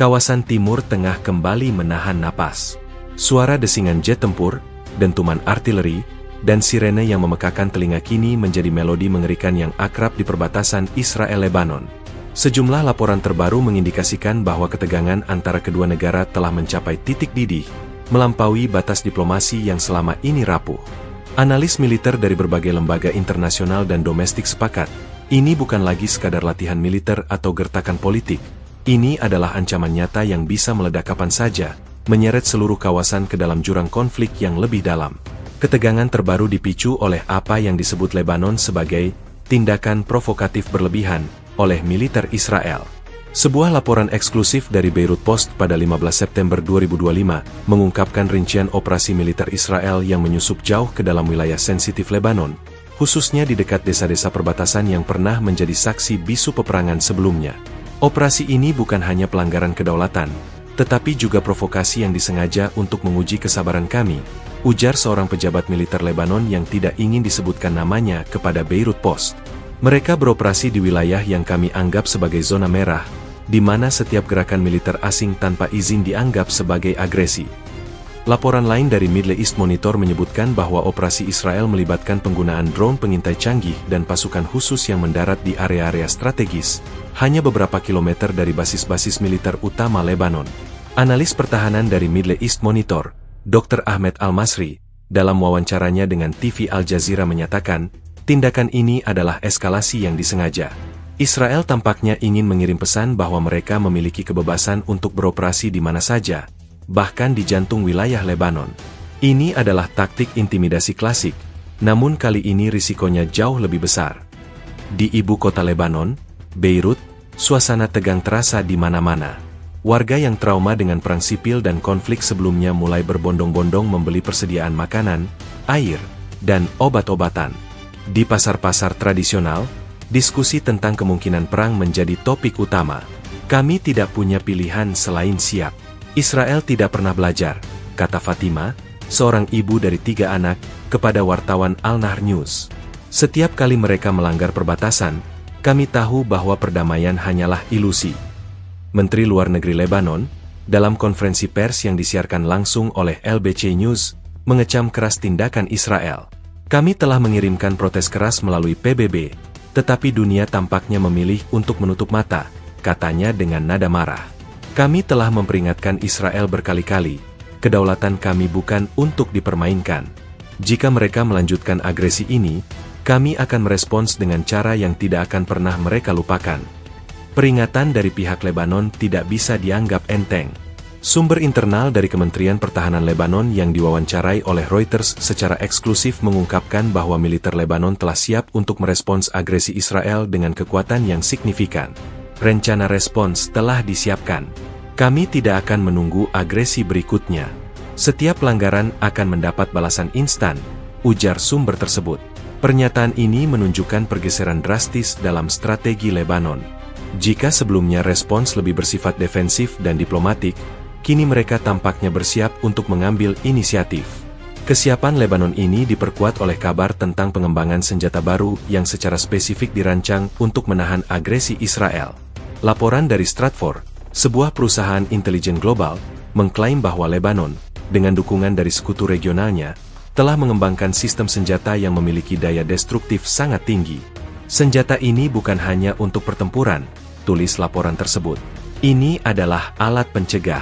Kawasan Timur Tengah kembali menahan napas. Suara desingan jet tempur, dentuman artileri, dan sirene yang memekakan telinga kini menjadi melodi mengerikan yang akrab di perbatasan Israel-Lebanon. Sejumlah laporan terbaru mengindikasikan bahwa ketegangan antara kedua negara telah mencapai titik didih, melampaui batas diplomasi yang selama ini rapuh. Analis militer dari berbagai lembaga internasional dan domestik sepakat, ini bukan lagi sekadar latihan militer atau gertakan politik. Ini adalah ancaman nyata yang bisa meledak kapan saja, menyeret seluruh kawasan ke dalam jurang konflik yang lebih dalam. Ketegangan terbaru dipicu oleh apa yang disebut Lebanon sebagai tindakan provokatif berlebihan oleh militer Israel. Sebuah laporan eksklusif dari Beirut Post pada 15 September 2025 mengungkapkan rincian operasi militer Israel yang menyusup jauh ke dalam wilayah sensitif Lebanon, khususnya di dekat desa-desa perbatasan yang pernah menjadi saksi bisu peperangan sebelumnya. Operasi ini bukan hanya pelanggaran kedaulatan, tetapi juga provokasi yang disengaja untuk menguji kesabaran kami, ujar seorang pejabat militer Lebanon yang tidak ingin disebutkan namanya kepada Beirut Post. Mereka beroperasi di wilayah yang kami anggap sebagai zona merah, di mana setiap gerakan militer asing tanpa izin dianggap sebagai agresi. Laporan lain dari Middle East Monitor menyebutkan bahwa operasi Israel melibatkan penggunaan drone pengintai canggih dan pasukan khusus yang mendarat di area-area strategis, hanya beberapa kilometer dari basis-basis militer utama Lebanon. Analis pertahanan dari Middle East Monitor, Dr. Ahmed Al-Masri, dalam wawancaranya dengan TV Al Jazeera menyatakan, tindakan ini adalah eskalasi yang disengaja. Israel tampaknya ingin mengirim pesan bahwa mereka memiliki kebebasan untuk beroperasi di mana saja, bahkan di jantung wilayah Lebanon. Ini adalah taktik intimidasi klasik, namun kali ini risikonya jauh lebih besar. Di ibu kota Lebanon, Beirut, suasana tegang terasa di mana-mana. Warga yang trauma dengan perang sipil dan konflik sebelumnya mulai berbondong-bondong membeli persediaan makanan, air, dan obat-obatan. Di pasar-pasar tradisional, diskusi tentang kemungkinan perang menjadi topik utama. Kami tidak punya pilihan selain siap. Israel tidak pernah belajar, kata Fatima, seorang ibu dari 3 anak, kepada wartawan Al-Nahr News. Setiap kali mereka melanggar perbatasan, kami tahu bahwa perdamaian hanyalah ilusi. Menteri Luar Negeri Lebanon, dalam konferensi pers yang disiarkan langsung oleh LBC News, mengecam keras tindakan Israel. Kami telah mengirimkan protes keras melalui PBB, tetapi dunia tampaknya memilih untuk menutup mata, katanya dengan nada marah. Kami telah memperingatkan Israel berkali-kali, kedaulatan kami bukan untuk dipermainkan. Jika mereka melanjutkan agresi ini, kami akan merespons dengan cara yang tidak akan pernah mereka lupakan. Peringatan dari pihak Lebanon tidak bisa dianggap enteng. Sumber internal dari Kementerian Pertahanan Lebanon yang diwawancarai oleh Reuters secara eksklusif mengungkapkan bahwa militer Lebanon telah siap untuk merespons agresi Israel dengan kekuatan yang signifikan. Rencana respons telah disiapkan. Kami tidak akan menunggu agresi berikutnya. Setiap pelanggaran akan mendapat balasan instan, ujar sumber tersebut. Pernyataan ini menunjukkan pergeseran drastis dalam strategi Lebanon. Jika sebelumnya respons lebih bersifat defensif dan diplomatik, kini mereka tampaknya bersiap untuk mengambil inisiatif. Kesiapan Lebanon ini diperkuat oleh kabar tentang pengembangan senjata baru yang secara spesifik dirancang untuk menahan agresi Israel. Laporan dari Stratfor, sebuah perusahaan intelijen global, mengklaim bahwa Lebanon, dengan dukungan dari sekutu regionalnya, telah mengembangkan sistem senjata yang memiliki daya destruktif sangat tinggi. Senjata ini bukan hanya untuk pertempuran, tulis laporan tersebut. Ini adalah alat pencegah.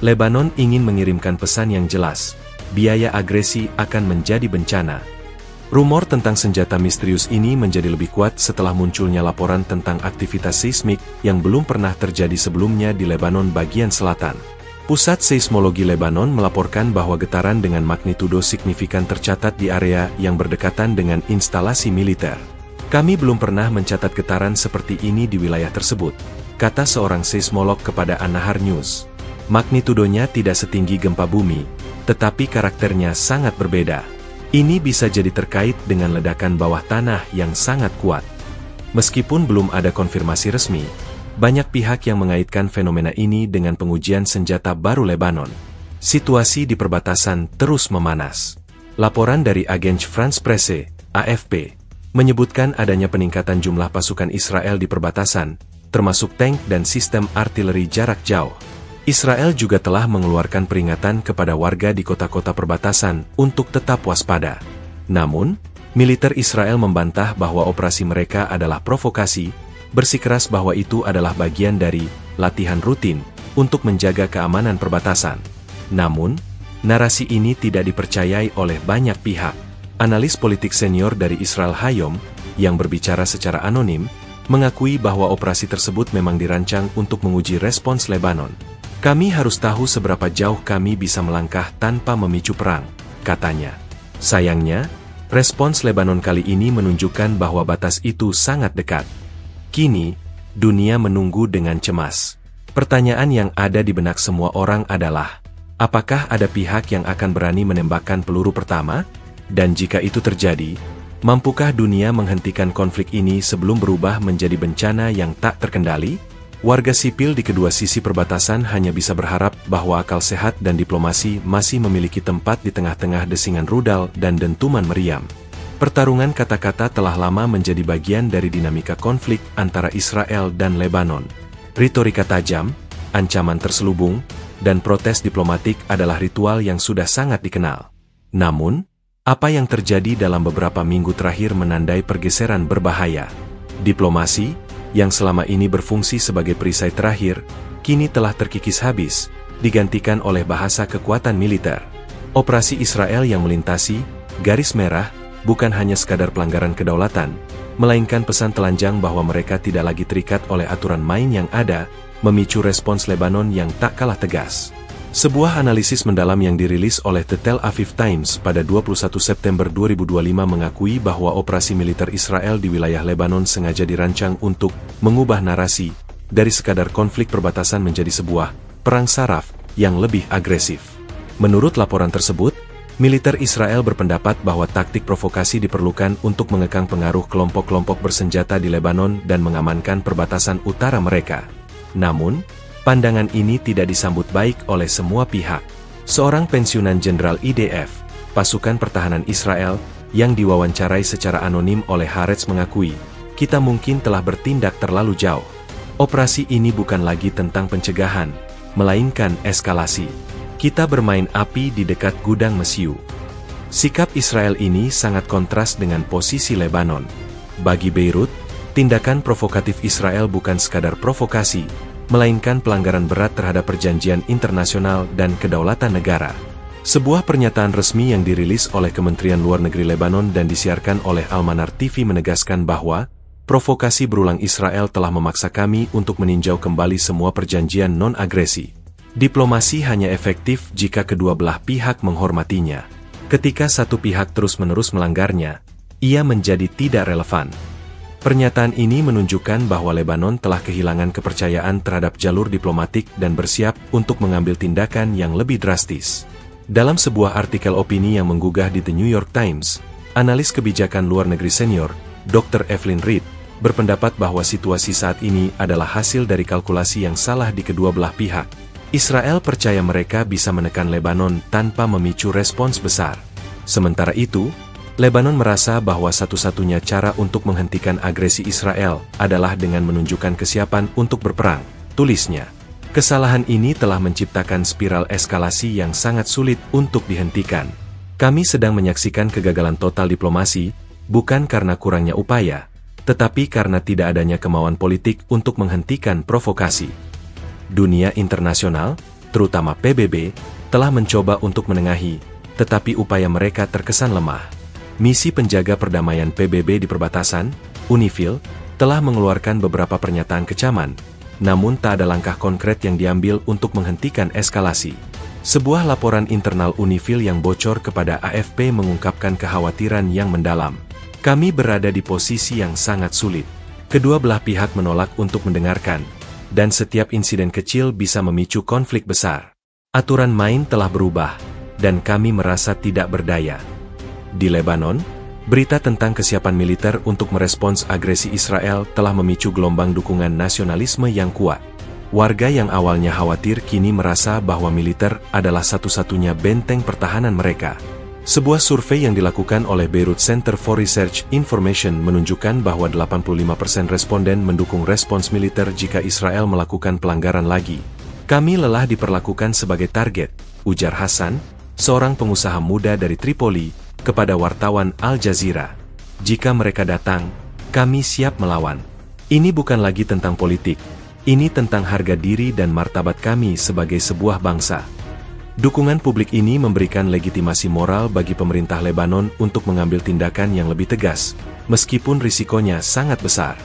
Lebanon ingin mengirimkan pesan yang jelas, biaya agresi akan menjadi bencana. Rumor tentang senjata misterius ini menjadi lebih kuat setelah munculnya laporan tentang aktivitas seismik yang belum pernah terjadi sebelumnya di Lebanon bagian selatan. Pusat Seismologi Lebanon melaporkan bahwa getaran dengan magnitudo signifikan tercatat di area yang berdekatan dengan instalasi militer. Kami belum pernah mencatat getaran seperti ini di wilayah tersebut, kata seorang seismolog kepada An-Nahar News. Magnitudonya tidak setinggi gempa bumi, tetapi karakternya sangat berbeda. Ini bisa jadi terkait dengan ledakan bawah tanah yang sangat kuat. Meskipun belum ada konfirmasi resmi, banyak pihak yang mengaitkan fenomena ini dengan pengujian senjata baru Lebanon. Situasi di perbatasan terus memanas. Laporan dari Agence France Presse, AFP, menyebutkan adanya peningkatan jumlah pasukan Israel di perbatasan, termasuk tank dan sistem artileri jarak jauh. Israel juga telah mengeluarkan peringatan kepada warga di kota-kota perbatasan untuk tetap waspada. Namun, militer Israel membantah bahwa operasi mereka adalah provokasi, bersikeras bahwa itu adalah bagian dari latihan rutin untuk menjaga keamanan perbatasan. Namun, narasi ini tidak dipercayai oleh banyak pihak. Analis politik senior dari Israel Hayom, yang berbicara secara anonim, mengakui bahwa operasi tersebut memang dirancang untuk menguji respons Lebanon. Kami harus tahu seberapa jauh kami bisa melangkah tanpa memicu perang, katanya. Sayangnya, respons Lebanon kali ini menunjukkan bahwa batas itu sangat dekat. Kini, dunia menunggu dengan cemas. Pertanyaan yang ada di benak semua orang adalah, apakah ada pihak yang akan berani menembakkan peluru pertama? Dan jika itu terjadi, mampukah dunia menghentikan konflik ini sebelum berubah menjadi bencana yang tak terkendali? Warga sipil di kedua sisi perbatasan hanya bisa berharap bahwa akal sehat dan diplomasi masih memiliki tempat di tengah-tengah desingan rudal dan dentuman meriam. Pertarungan kata-kata telah lama menjadi bagian dari dinamika konflik antara Israel dan Lebanon. Retorika tajam, ancaman terselubung, dan protes diplomatik adalah ritual yang sudah sangat dikenal. Namun, apa yang terjadi dalam beberapa minggu terakhir menandai pergeseran berbahaya. Diplomasi, yang selama ini berfungsi sebagai perisai terakhir, kini telah terkikis habis, digantikan oleh bahasa kekuatan militer. Operasi Israel yang melintasi garis merah bukan hanya sekadar pelanggaran kedaulatan, melainkan pesan telanjang bahwa mereka tidak lagi terikat oleh aturan main yang ada, memicu respons Lebanon yang tak kalah tegas. Sebuah analisis mendalam yang dirilis oleh The Tel Aviv Times pada 21 September 2025 mengakui bahwa operasi militer Israel di wilayah Lebanon sengaja dirancang untuk mengubah narasi dari sekadar konflik perbatasan menjadi sebuah perang saraf yang lebih agresif. Menurut laporan tersebut, militer Israel berpendapat bahwa taktik provokasi diperlukan untuk mengekang pengaruh kelompok-kelompok bersenjata di Lebanon dan mengamankan perbatasan utara mereka. Namun, pandangan ini tidak disambut baik oleh semua pihak. Seorang pensiunan Jenderal IDF, pasukan pertahanan Israel, yang diwawancarai secara anonim oleh Haaretz mengakui, kita mungkin telah bertindak terlalu jauh. Operasi ini bukan lagi tentang pencegahan, melainkan eskalasi. Kita bermain api di dekat gudang mesiu. Sikap Israel ini sangat kontras dengan posisi Lebanon. Bagi Beirut, tindakan provokatif Israel bukan sekadar provokasi, melainkan pelanggaran berat terhadap perjanjian internasional dan kedaulatan negara. Sebuah pernyataan resmi yang dirilis oleh Kementerian Luar Negeri Lebanon dan disiarkan oleh Al-Manar TV menegaskan bahwa provokasi berulang Israel telah memaksa kami untuk meninjau kembali semua perjanjian non-agresi. Diplomasi hanya efektif jika kedua belah pihak menghormatinya. Ketika satu pihak terus-menerus melanggarnya, ia menjadi tidak relevan. Pernyataan ini menunjukkan bahwa Lebanon telah kehilangan kepercayaan terhadap jalur diplomatik dan bersiap untuk mengambil tindakan yang lebih drastis. Dalam sebuah artikel opini yang menggugah di The New York Times, analis kebijakan luar negeri senior, Dr. Evelyn Reed, berpendapat bahwa situasi saat ini adalah hasil dari kalkulasi yang salah di kedua belah pihak. Israel percaya mereka bisa menekan Lebanon tanpa memicu respons besar. Sementara itu, Lebanon merasa bahwa satu-satunya cara untuk menghentikan agresi Israel adalah dengan menunjukkan kesiapan untuk berperang, tulisnya. Kesalahan ini telah menciptakan spiral eskalasi yang sangat sulit untuk dihentikan. Kami sedang menyaksikan kegagalan total diplomasi, bukan karena kurangnya upaya, tetapi karena tidak adanya kemauan politik untuk menghentikan provokasi. Dunia internasional, terutama PBB, telah mencoba untuk menengahi, tetapi upaya mereka terkesan lemah. Misi penjaga perdamaian PBB di perbatasan, UNIFIL, telah mengeluarkan beberapa pernyataan kecaman, namun tak ada langkah konkret yang diambil untuk menghentikan eskalasi. Sebuah laporan internal UNIFIL yang bocor kepada AFP mengungkapkan kekhawatiran yang mendalam. Kami berada di posisi yang sangat sulit. Kedua belah pihak menolak untuk mendengarkan, dan setiap insiden kecil bisa memicu konflik besar. Aturan main telah berubah, dan kami merasa tidak berdaya. Di Lebanon, berita tentang kesiapan militer untuk merespons agresi Israel telah memicu gelombang dukungan nasionalisme yang kuat. Warga yang awalnya khawatir kini merasa bahwa militer adalah satu-satunya benteng pertahanan mereka. Sebuah survei yang dilakukan oleh Beirut Center for Research Information menunjukkan bahwa 85% responden mendukung respons militer jika Israel melakukan pelanggaran lagi. Kami lelah diperlakukan sebagai target, ujar Hasan, seorang pengusaha muda dari Tripoli, kepada wartawan Al Jazeera. Jika mereka datang, kami siap melawan. Ini bukan lagi tentang politik, ini tentang harga diri dan martabat kami sebagai sebuah bangsa. Dukungan publik ini memberikan legitimasi moral bagi pemerintah Lebanon untuk mengambil tindakan yang lebih tegas, meskipun risikonya sangat besar.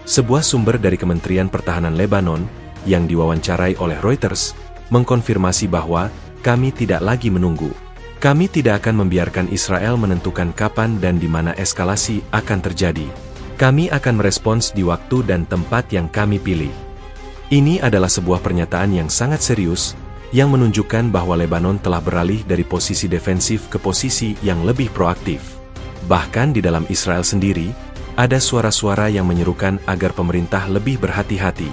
Sebuah sumber dari Kementerian Pertahanan Lebanon, yang diwawancarai oleh Reuters, mengkonfirmasi bahwa kami tidak lagi menunggu. Kami tidak akan membiarkan Israel menentukan kapan dan di mana eskalasi akan terjadi. Kami akan merespons di waktu dan tempat yang kami pilih. Ini adalah sebuah pernyataan yang sangat serius, yang menunjukkan bahwa Lebanon telah beralih dari posisi defensif ke posisi yang lebih proaktif. Bahkan di dalam Israel sendiri, ada suara-suara yang menyerukan agar pemerintah lebih berhati-hati.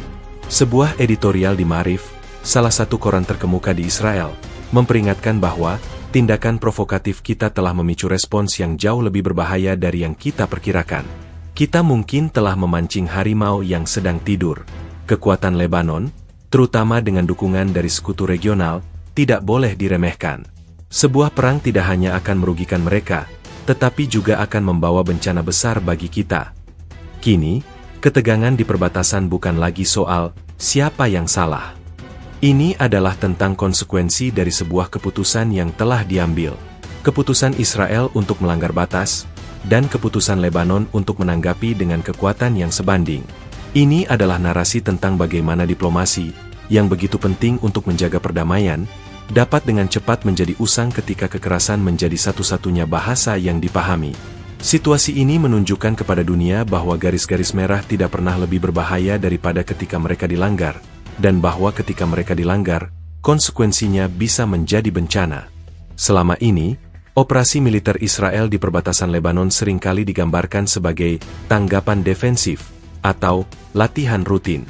Sebuah editorial di Ma'arif, salah satu koran terkemuka di Israel, memperingatkan bahwa tindakan provokatif kita telah memicu respons yang jauh lebih berbahaya dari yang kita perkirakan. Kita mungkin telah memancing harimau yang sedang tidur. Kekuatan Lebanon, terutama dengan dukungan dari sekutu regional, tidak boleh diremehkan. Sebuah perang tidak hanya akan merugikan mereka, tetapi juga akan membawa bencana besar bagi kita. Kini, ketegangan di perbatasan bukan lagi soal siapa yang salah. Ini adalah tentang konsekuensi dari sebuah keputusan yang telah diambil. Keputusan Israel untuk melanggar batas, dan keputusan Lebanon untuk menanggapi dengan kekuatan yang sebanding. Ini adalah narasi tentang bagaimana diplomasi, yang begitu penting untuk menjaga perdamaian, dapat dengan cepat menjadi usang ketika kekerasan menjadi satu-satunya bahasa yang dipahami. Situasi ini menunjukkan kepada dunia bahwa garis-garis merah tidak pernah lebih berbahaya daripada ketika mereka dilanggar, dan bahwa ketika mereka dilanggar, konsekuensinya bisa menjadi bencana. Selama ini, operasi militer Israel di perbatasan Lebanon seringkali digambarkan sebagai tanggapan defensif atau latihan rutin.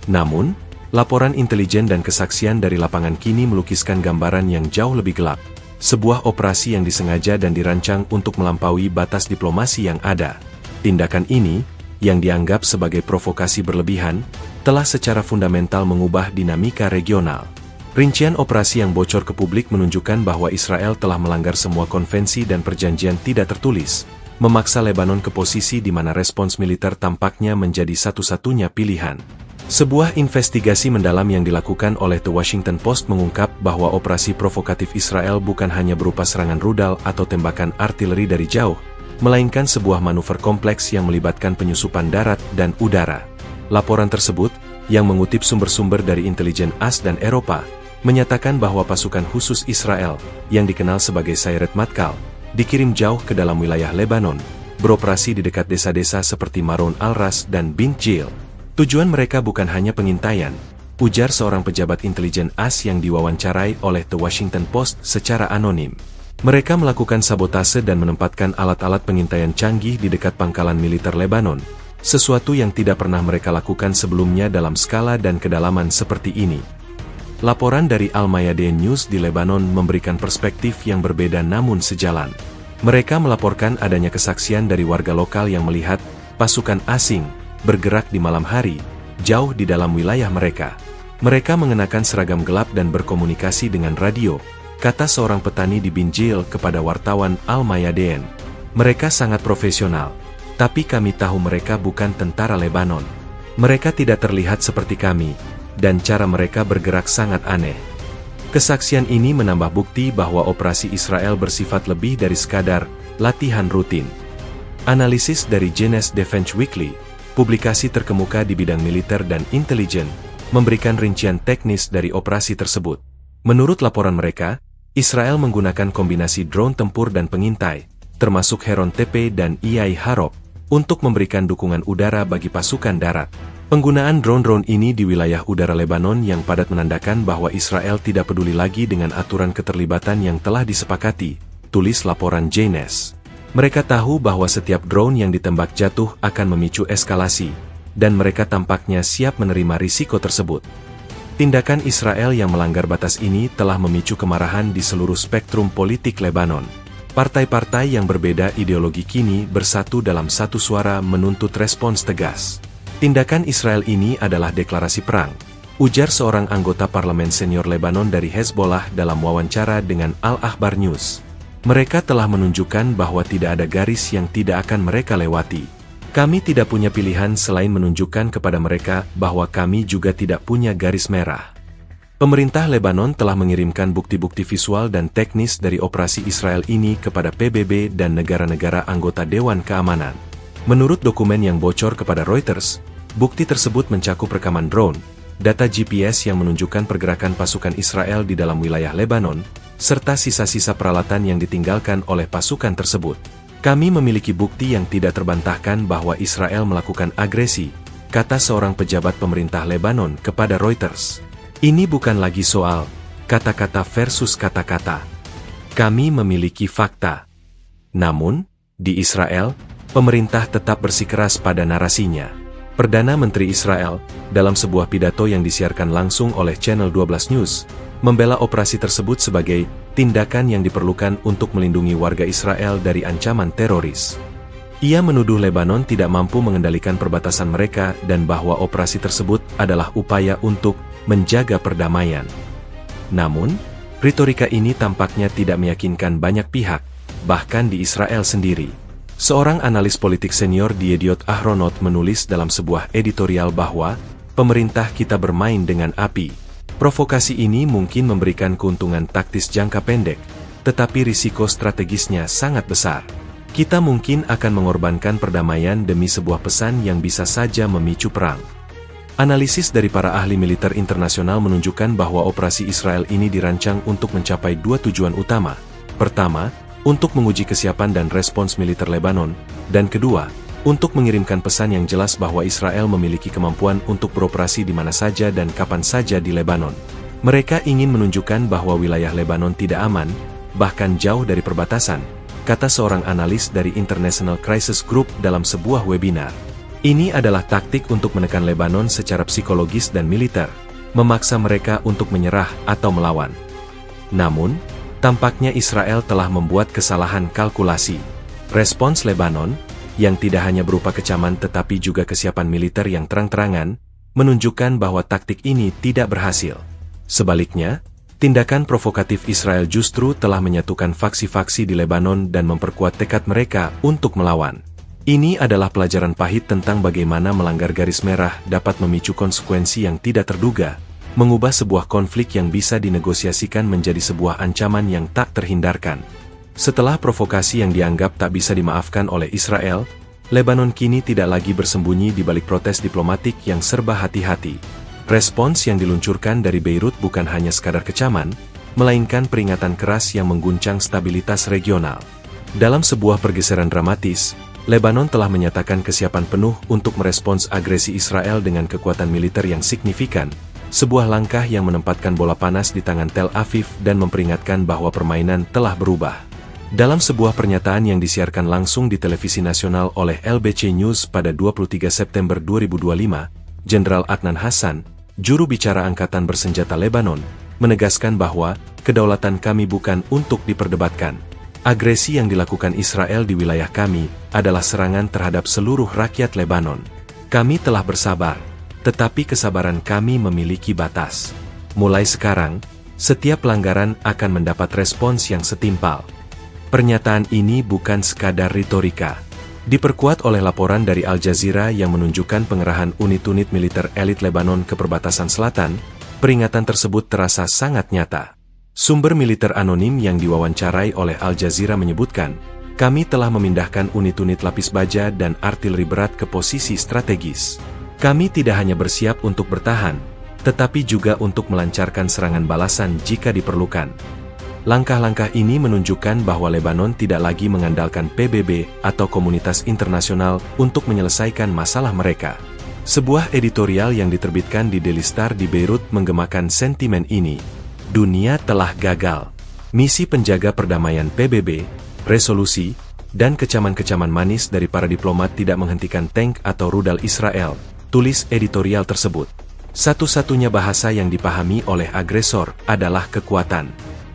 Namun, laporan intelijen dan kesaksian dari lapangan kini melukiskan gambaran yang jauh lebih gelap. Sebuah operasi yang disengaja dan dirancang untuk melampaui batas diplomasi yang ada. Tindakan ini, yang dianggap sebagai provokasi berlebihan, telah secara fundamental mengubah dinamika regional. Rincian operasi yang bocor ke publik menunjukkan bahwa Israel telah melanggar semua konvensi dan perjanjian tidak tertulis, memaksa Lebanon ke posisi di mana respons militer tampaknya menjadi satu-satunya pilihan. Sebuah investigasi mendalam yang dilakukan oleh The Washington Post mengungkap bahwa operasi provokatif Israel bukan hanya berupa serangan rudal atau tembakan artileri dari jauh, melainkan sebuah manuver kompleks yang melibatkan penyusupan darat dan udara. Laporan tersebut, yang mengutip sumber-sumber dari intelijen AS dan Eropa, menyatakan bahwa pasukan khusus Israel, yang dikenal sebagai Sayeret Matkal, dikirim jauh ke dalam wilayah Lebanon, beroperasi di dekat desa-desa seperti Maroun al-Ras dan Bint Jil. Tujuan mereka bukan hanya pengintaian, ujar seorang pejabat intelijen AS yang diwawancarai oleh The Washington Post secara anonim. Mereka melakukan sabotase dan menempatkan alat-alat pengintaian canggih di dekat pangkalan militer Lebanon, sesuatu yang tidak pernah mereka lakukan sebelumnya dalam skala dan kedalaman seperti ini. Laporan dari Al Mayadeen News di Lebanon memberikan perspektif yang berbeda namun sejalan. Mereka melaporkan adanya kesaksian dari warga lokal yang melihat pasukan asing bergerak di malam hari, jauh di dalam wilayah mereka. Mereka mengenakan seragam gelap dan berkomunikasi dengan radio, kata seorang petani di Binjil kepada wartawan Al Mayadeen. Mereka sangat profesional, tapi kami tahu mereka bukan tentara Lebanon. Mereka tidak terlihat seperti kami, dan cara mereka bergerak sangat aneh. Kesaksian ini menambah bukti bahwa operasi Israel bersifat lebih dari sekadar latihan rutin. Analisis dari Jeunesse Defense Weekly, publikasi terkemuka di bidang militer dan intelijen, memberikan rincian teknis dari operasi tersebut. Menurut laporan mereka, Israel menggunakan kombinasi drone tempur dan pengintai, termasuk Heron TP dan Iai Harop, untuk memberikan dukungan udara bagi pasukan darat. Penggunaan drone-drone ini di wilayah udara Lebanon yang padat menandakan bahwa Israel tidak peduli lagi dengan aturan keterlibatan yang telah disepakati, tulis laporan Jeunesse. Mereka tahu bahwa setiap drone yang ditembak jatuh akan memicu eskalasi, dan mereka tampaknya siap menerima risiko tersebut. Tindakan Israel yang melanggar batas ini telah memicu kemarahan di seluruh spektrum politik Lebanon. Partai-partai yang berbeda ideologi kini bersatu dalam satu suara menuntut respons tegas. Tindakan Israel ini adalah deklarasi perang, ujar seorang anggota parlemen senior Lebanon dari Hezbollah dalam wawancara dengan Al-Akhbar News. Mereka telah menunjukkan bahwa tidak ada garis yang tidak akan mereka lewati. Kami tidak punya pilihan selain menunjukkan kepada mereka bahwa kami juga tidak punya garis merah. Pemerintah Lebanon telah mengirimkan bukti-bukti visual dan teknis dari operasi Israel ini kepada PBB dan negara-negara anggota Dewan Keamanan. Menurut dokumen yang bocor kepada Reuters, bukti tersebut mencakup rekaman drone, data GPS yang menunjukkan pergerakan pasukan Israel di dalam wilayah Lebanon, serta sisa-sisa peralatan yang ditinggalkan oleh pasukan tersebut. Kami memiliki bukti yang tidak terbantahkan bahwa Israel melakukan agresi, kata seorang pejabat pemerintah Lebanon kepada Reuters. Ini bukan lagi soal kata-kata versus kata-kata. Kami memiliki fakta. Namun, di Israel, pemerintah tetap bersikeras pada narasinya. Perdana Menteri Israel, dalam sebuah pidato yang disiarkan langsung oleh Channel 12 News, membela operasi tersebut sebagai tindakan yang diperlukan untuk melindungi warga Israel dari ancaman teroris. Ia menuduh Lebanon tidak mampu mengendalikan perbatasan mereka dan bahwa operasi tersebut adalah upaya untuk menjaga perdamaian. Namun, retorika ini tampaknya tidak meyakinkan banyak pihak, bahkan di Israel sendiri. Seorang analis politik senior di Yediot Ahronot menulis dalam sebuah editorial bahwa pemerintah kita bermain dengan api. Provokasi ini mungkin memberikan keuntungan taktis jangka pendek, tetapi risiko strategisnya sangat besar. Kita mungkin akan mengorbankan perdamaian demi sebuah pesan yang bisa saja memicu perang. Analisis dari para ahli militer internasional menunjukkan bahwa operasi Israel ini dirancang untuk mencapai dua tujuan utama. Pertama, untuk menguji kesiapan dan respons militer Lebanon, dan kedua, untuk mengirimkan pesan yang jelas bahwa Israel memiliki kemampuan untuk beroperasi di mana saja dan kapan saja di Lebanon. Mereka ingin menunjukkan bahwa wilayah Lebanon tidak aman, bahkan jauh dari perbatasan, kata seorang analis dari International Crisis Group dalam sebuah webinar. Ini adalah taktik untuk menekan Lebanon secara psikologis dan militer, memaksa mereka untuk menyerah atau melawan. Namun, tampaknya Israel telah membuat kesalahan kalkulasi. Respons Lebanon, yang tidak hanya berupa kecaman tetapi juga kesiapan militer yang terang-terangan, menunjukkan bahwa taktik ini tidak berhasil. Sebaliknya, tindakan provokatif Israel justru telah menyatukan faksi-faksi di Lebanon dan memperkuat tekad mereka untuk melawan. Ini adalah pelajaran pahit tentang bagaimana melanggar garis merah dapat memicu konsekuensi yang tidak terduga, mengubah sebuah konflik yang bisa dinegosiasikan menjadi sebuah ancaman yang tak terhindarkan. Setelah provokasi yang dianggap tak bisa dimaafkan oleh Israel, Lebanon kini tidak lagi bersembunyi di balik protes diplomatik yang serba hati-hati. Respons yang diluncurkan dari Beirut bukan hanya sekadar kecaman, melainkan peringatan keras yang mengguncang stabilitas regional. Dalam sebuah pergeseran dramatis, Lebanon telah menyatakan kesiapan penuh untuk merespons agresi Israel dengan kekuatan militer yang signifikan, sebuah langkah yang menempatkan bola panas di tangan Tel Aviv dan memperingatkan bahwa permainan telah berubah. Dalam sebuah pernyataan yang disiarkan langsung di televisi nasional oleh LBC News pada 23 September 2025, Jenderal Adnan Hassan, juru bicara Angkatan Bersenjata Lebanon, menegaskan bahwa kedaulatan kami bukan untuk diperdebatkan. Agresi yang dilakukan Israel di wilayah kami adalah serangan terhadap seluruh rakyat Lebanon. Kami telah bersabar, tetapi kesabaran kami memiliki batas. Mulai sekarang, setiap pelanggaran akan mendapat respons yang setimpal. Pernyataan ini bukan sekadar retorika. Diperkuat oleh laporan dari Al Jazeera yang menunjukkan pengerahan unit-unit militer elit Lebanon ke perbatasan selatan, peringatan tersebut terasa sangat nyata. Sumber militer anonim yang diwawancarai oleh Al Jazeera menyebutkan, kami telah memindahkan unit-unit lapis baja dan artileri berat ke posisi strategis. Kami tidak hanya bersiap untuk bertahan, tetapi juga untuk melancarkan serangan balasan jika diperlukan. Langkah-langkah ini menunjukkan bahwa Lebanon tidak lagi mengandalkan PBB atau komunitas internasional untuk menyelesaikan masalah mereka. Sebuah editorial yang diterbitkan di Daily Star di Beirut menggemakan sentimen ini. Dunia telah gagal. Misi penjaga perdamaian PBB, resolusi, dan kecaman-kecaman manis dari para diplomat tidak menghentikan tank atau rudal Israel, tulis editorial tersebut. Satu-satunya bahasa yang dipahami oleh agresor adalah kekuatan.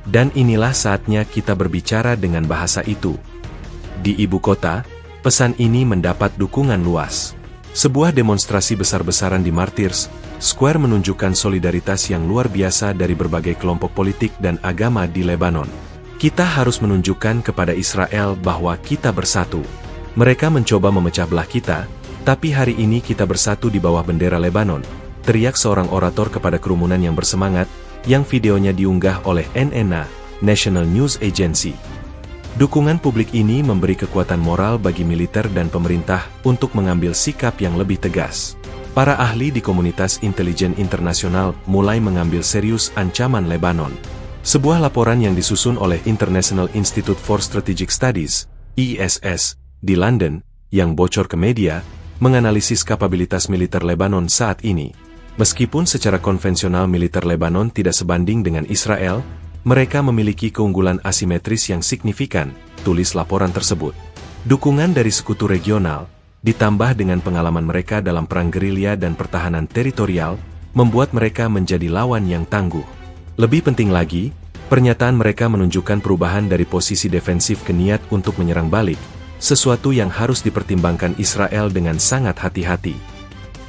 Dan inilah saatnya kita berbicara dengan bahasa itu. Di ibu kota, pesan ini mendapat dukungan luas. Sebuah demonstrasi besar-besaran di Martyrs Square menunjukkan solidaritas yang luar biasa dari berbagai kelompok politik dan agama di Lebanon. Kita harus menunjukkan kepada Israel bahwa kita bersatu. Mereka mencoba memecah belah kita, tapi hari ini kita bersatu di bawah bendera Lebanon, teriak seorang orator kepada kerumunan yang bersemangat, yang videonya diunggah oleh NNA, National News Agency. Dukungan publik ini memberi kekuatan moral bagi militer dan pemerintah untuk mengambil sikap yang lebih tegas. Para ahli di komunitas intelijen internasional mulai mengambil serius ancaman Lebanon. Sebuah laporan yang disusun oleh International Institute for Strategic Studies, ISS, di London, yang bocor ke media, menganalisis kapabilitas militer Lebanon saat ini. Meskipun secara konvensional militer Lebanon tidak sebanding dengan Israel, mereka memiliki keunggulan asimetris yang signifikan, tulis laporan tersebut. Dukungan dari sekutu regional, ditambah dengan pengalaman mereka dalam perang gerilya dan pertahanan teritorial, membuat mereka menjadi lawan yang tangguh. Lebih penting lagi, pernyataan mereka menunjukkan perubahan dari posisi defensif ke niat untuk menyerang balik, sesuatu yang harus dipertimbangkan Israel dengan sangat hati-hati.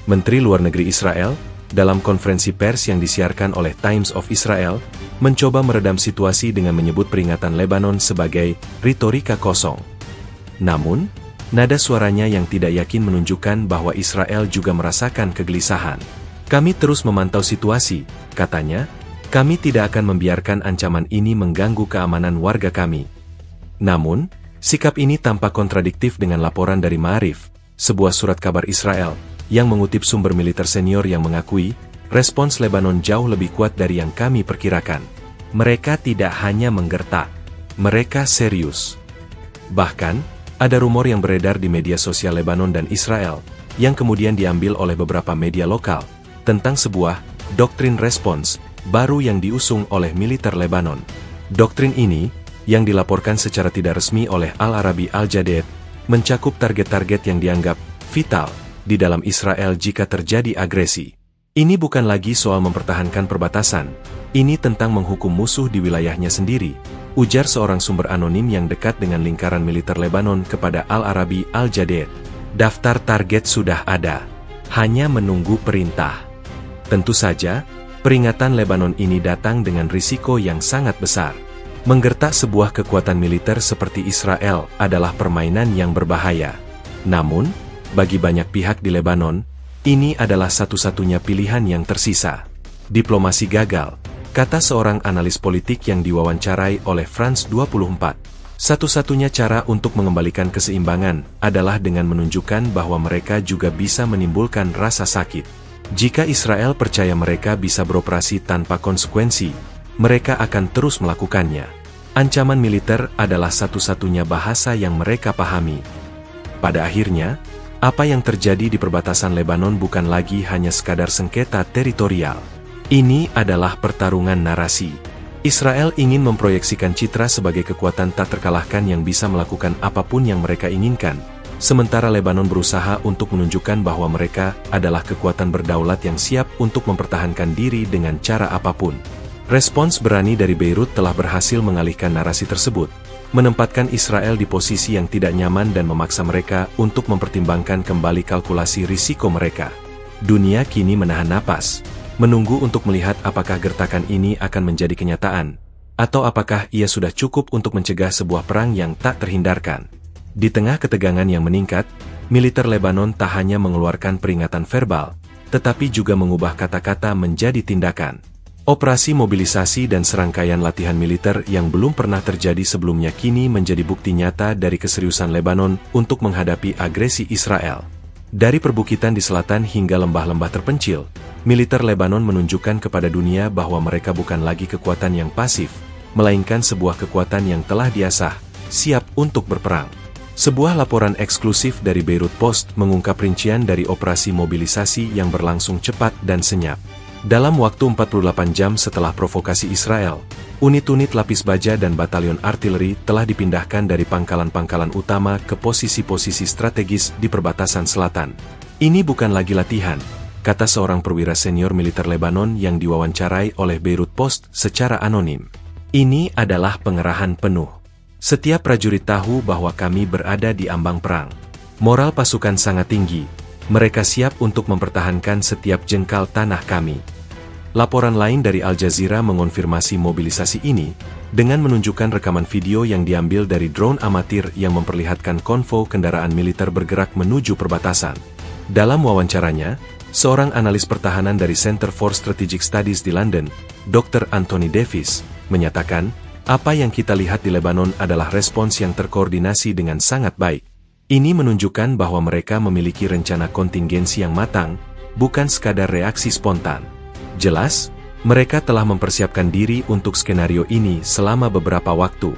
Menteri Luar Negeri Israel, dalam konferensi pers yang disiarkan oleh Times of Israel, mencoba meredam situasi dengan menyebut peringatan Lebanon sebagai retorika kosong. Namun, nada suaranya yang tidak yakin menunjukkan bahwa Israel juga merasakan kegelisahan. Kami terus memantau situasi, katanya. Kami tidak akan membiarkan ancaman ini mengganggu keamanan warga kami. Namun, sikap ini tampak kontradiktif dengan laporan dari Ma'arif, sebuah surat kabar Israel, yang mengutip sumber militer senior yang mengakui, respons Lebanon jauh lebih kuat dari yang kami perkirakan. Mereka tidak hanya menggertak, mereka serius. Bahkan, ada rumor yang beredar di media sosial Lebanon dan Israel, yang kemudian diambil oleh beberapa media lokal, tentang sebuah doktrin respons baru yang diusung oleh militer Lebanon. Doktrin ini, yang dilaporkan secara tidak resmi oleh Al-Arabi Al-Jadid, mencakup target-target yang dianggap vital di dalam Israel jika terjadi agresi. Ini bukan lagi soal mempertahankan perbatasan, ini tentang menghukum musuh di wilayahnya sendiri, ujar seorang sumber anonim yang dekat dengan lingkaran militer Lebanon kepada Al-Arabi Al-Jadid. Daftar target sudah ada, hanya menunggu perintah. Tentu saja, peringatan Lebanon ini datang dengan risiko yang sangat besar. Menggertak sebuah kekuatan militer seperti Israel adalah permainan yang berbahaya. Namun, bagi banyak pihak di Lebanon, ini adalah satu-satunya pilihan yang tersisa. Diplomasi gagal, kata seorang analis politik yang diwawancarai oleh France 24. Satu-satunya cara untuk mengembalikan keseimbangan adalah dengan menunjukkan bahwa mereka juga bisa menimbulkan rasa sakit. Jika Israel percaya mereka bisa beroperasi tanpa konsekuensi, mereka akan terus melakukannya. Ancaman militer adalah satu-satunya bahasa yang mereka pahami. Pada akhirnya, apa yang terjadi di perbatasan Lebanon bukan lagi hanya sekadar sengketa teritorial. Ini adalah pertarungan narasi. Israel ingin memproyeksikan citra sebagai kekuatan tak terkalahkan yang bisa melakukan apapun yang mereka inginkan, sementara Lebanon berusaha untuk menunjukkan bahwa mereka adalah kekuatan berdaulat yang siap untuk mempertahankan diri dengan cara apapun. Respons berani dari Beirut telah berhasil mengalihkan narasi tersebut, menempatkan Israel di posisi yang tidak nyaman dan memaksa mereka untuk mempertimbangkan kembali kalkulasi risiko mereka. Dunia kini menahan napas, menunggu untuk melihat apakah gertakan ini akan menjadi kenyataan, atau apakah ia sudah cukup untuk mencegah sebuah perang yang tak terhindarkan. Di tengah ketegangan yang meningkat, militer Lebanon tak hanya mengeluarkan peringatan verbal, tetapi juga mengubah kata-kata menjadi tindakan. Operasi mobilisasi dan serangkaian latihan militer yang belum pernah terjadi sebelumnya kini menjadi bukti nyata dari keseriusan Lebanon untuk menghadapi agresi Israel. Dari perbukitan di selatan hingga lembah-lembah terpencil, militer Lebanon menunjukkan kepada dunia bahwa mereka bukan lagi kekuatan yang pasif, melainkan sebuah kekuatan yang telah diasah, siap untuk berperang. Sebuah laporan eksklusif dari Beirut Post mengungkap rincian dari operasi mobilisasi yang berlangsung cepat dan senyap. Dalam waktu 48 jam setelah provokasi Israel, unit-unit lapis baja dan batalion artileri telah dipindahkan dari pangkalan-pangkalan utama ke posisi-posisi strategis di perbatasan selatan. Ini bukan lagi latihan, kata seorang perwira senior militer Lebanon yang diwawancarai oleh Beirut Post secara anonim. Ini adalah pengerahan penuh. Setiap prajurit tahu bahwa kami berada di ambang perang. Moral pasukan sangat tinggi. Mereka siap untuk mempertahankan setiap jengkal tanah kami. Laporan lain dari Al Jazeera mengonfirmasi mobilisasi ini, dengan menunjukkan rekaman video yang diambil dari drone amatir yang memperlihatkan konvoi kendaraan militer bergerak menuju perbatasan. Dalam wawancaranya, seorang analis pertahanan dari Center for Strategic Studies di London, Dr. Anthony Davis, menyatakan, apa yang kita lihat di Lebanon adalah respons yang terkoordinasi dengan sangat baik. Ini menunjukkan bahwa mereka memiliki rencana kontingensi yang matang, bukan sekadar reaksi spontan. Jelas, mereka telah mempersiapkan diri untuk skenario ini selama beberapa waktu.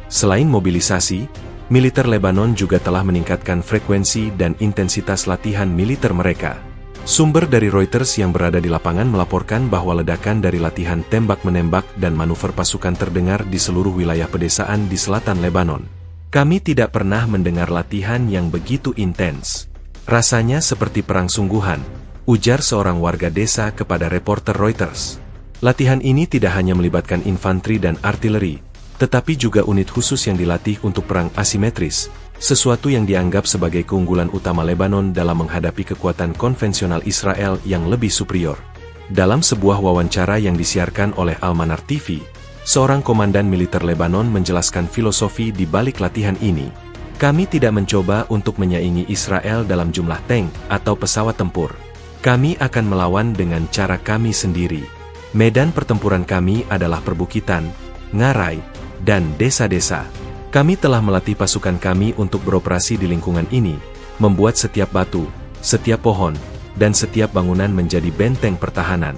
Selain mobilisasi, militer Lebanon juga telah meningkatkan frekuensi dan intensitas latihan militer mereka. Sumber dari Reuters yang berada di lapangan melaporkan bahwa ledakan dari latihan tembak-menembak dan manuver pasukan terdengar di seluruh wilayah pedesaan di selatan Lebanon. Kami tidak pernah mendengar latihan yang begitu intens. Rasanya seperti perang sungguhan, ujar seorang warga desa kepada reporter Reuters. Latihan ini tidak hanya melibatkan infanteri dan artileri, tetapi juga unit khusus yang dilatih untuk perang asimetris, sesuatu yang dianggap sebagai keunggulan utama Lebanon dalam menghadapi kekuatan konvensional Israel yang lebih superior. Dalam sebuah wawancara yang disiarkan oleh Al-Manar TV, seorang komandan militer Lebanon menjelaskan filosofi di balik latihan ini. Kami tidak mencoba untuk menyaingi Israel dalam jumlah tank atau pesawat tempur. Kami akan melawan dengan cara kami sendiri. Medan pertempuran kami adalah perbukitan, ngarai, dan desa-desa. Kami telah melatih pasukan kami untuk beroperasi di lingkungan ini, membuat setiap batu, setiap pohon, dan setiap bangunan menjadi benteng pertahanan.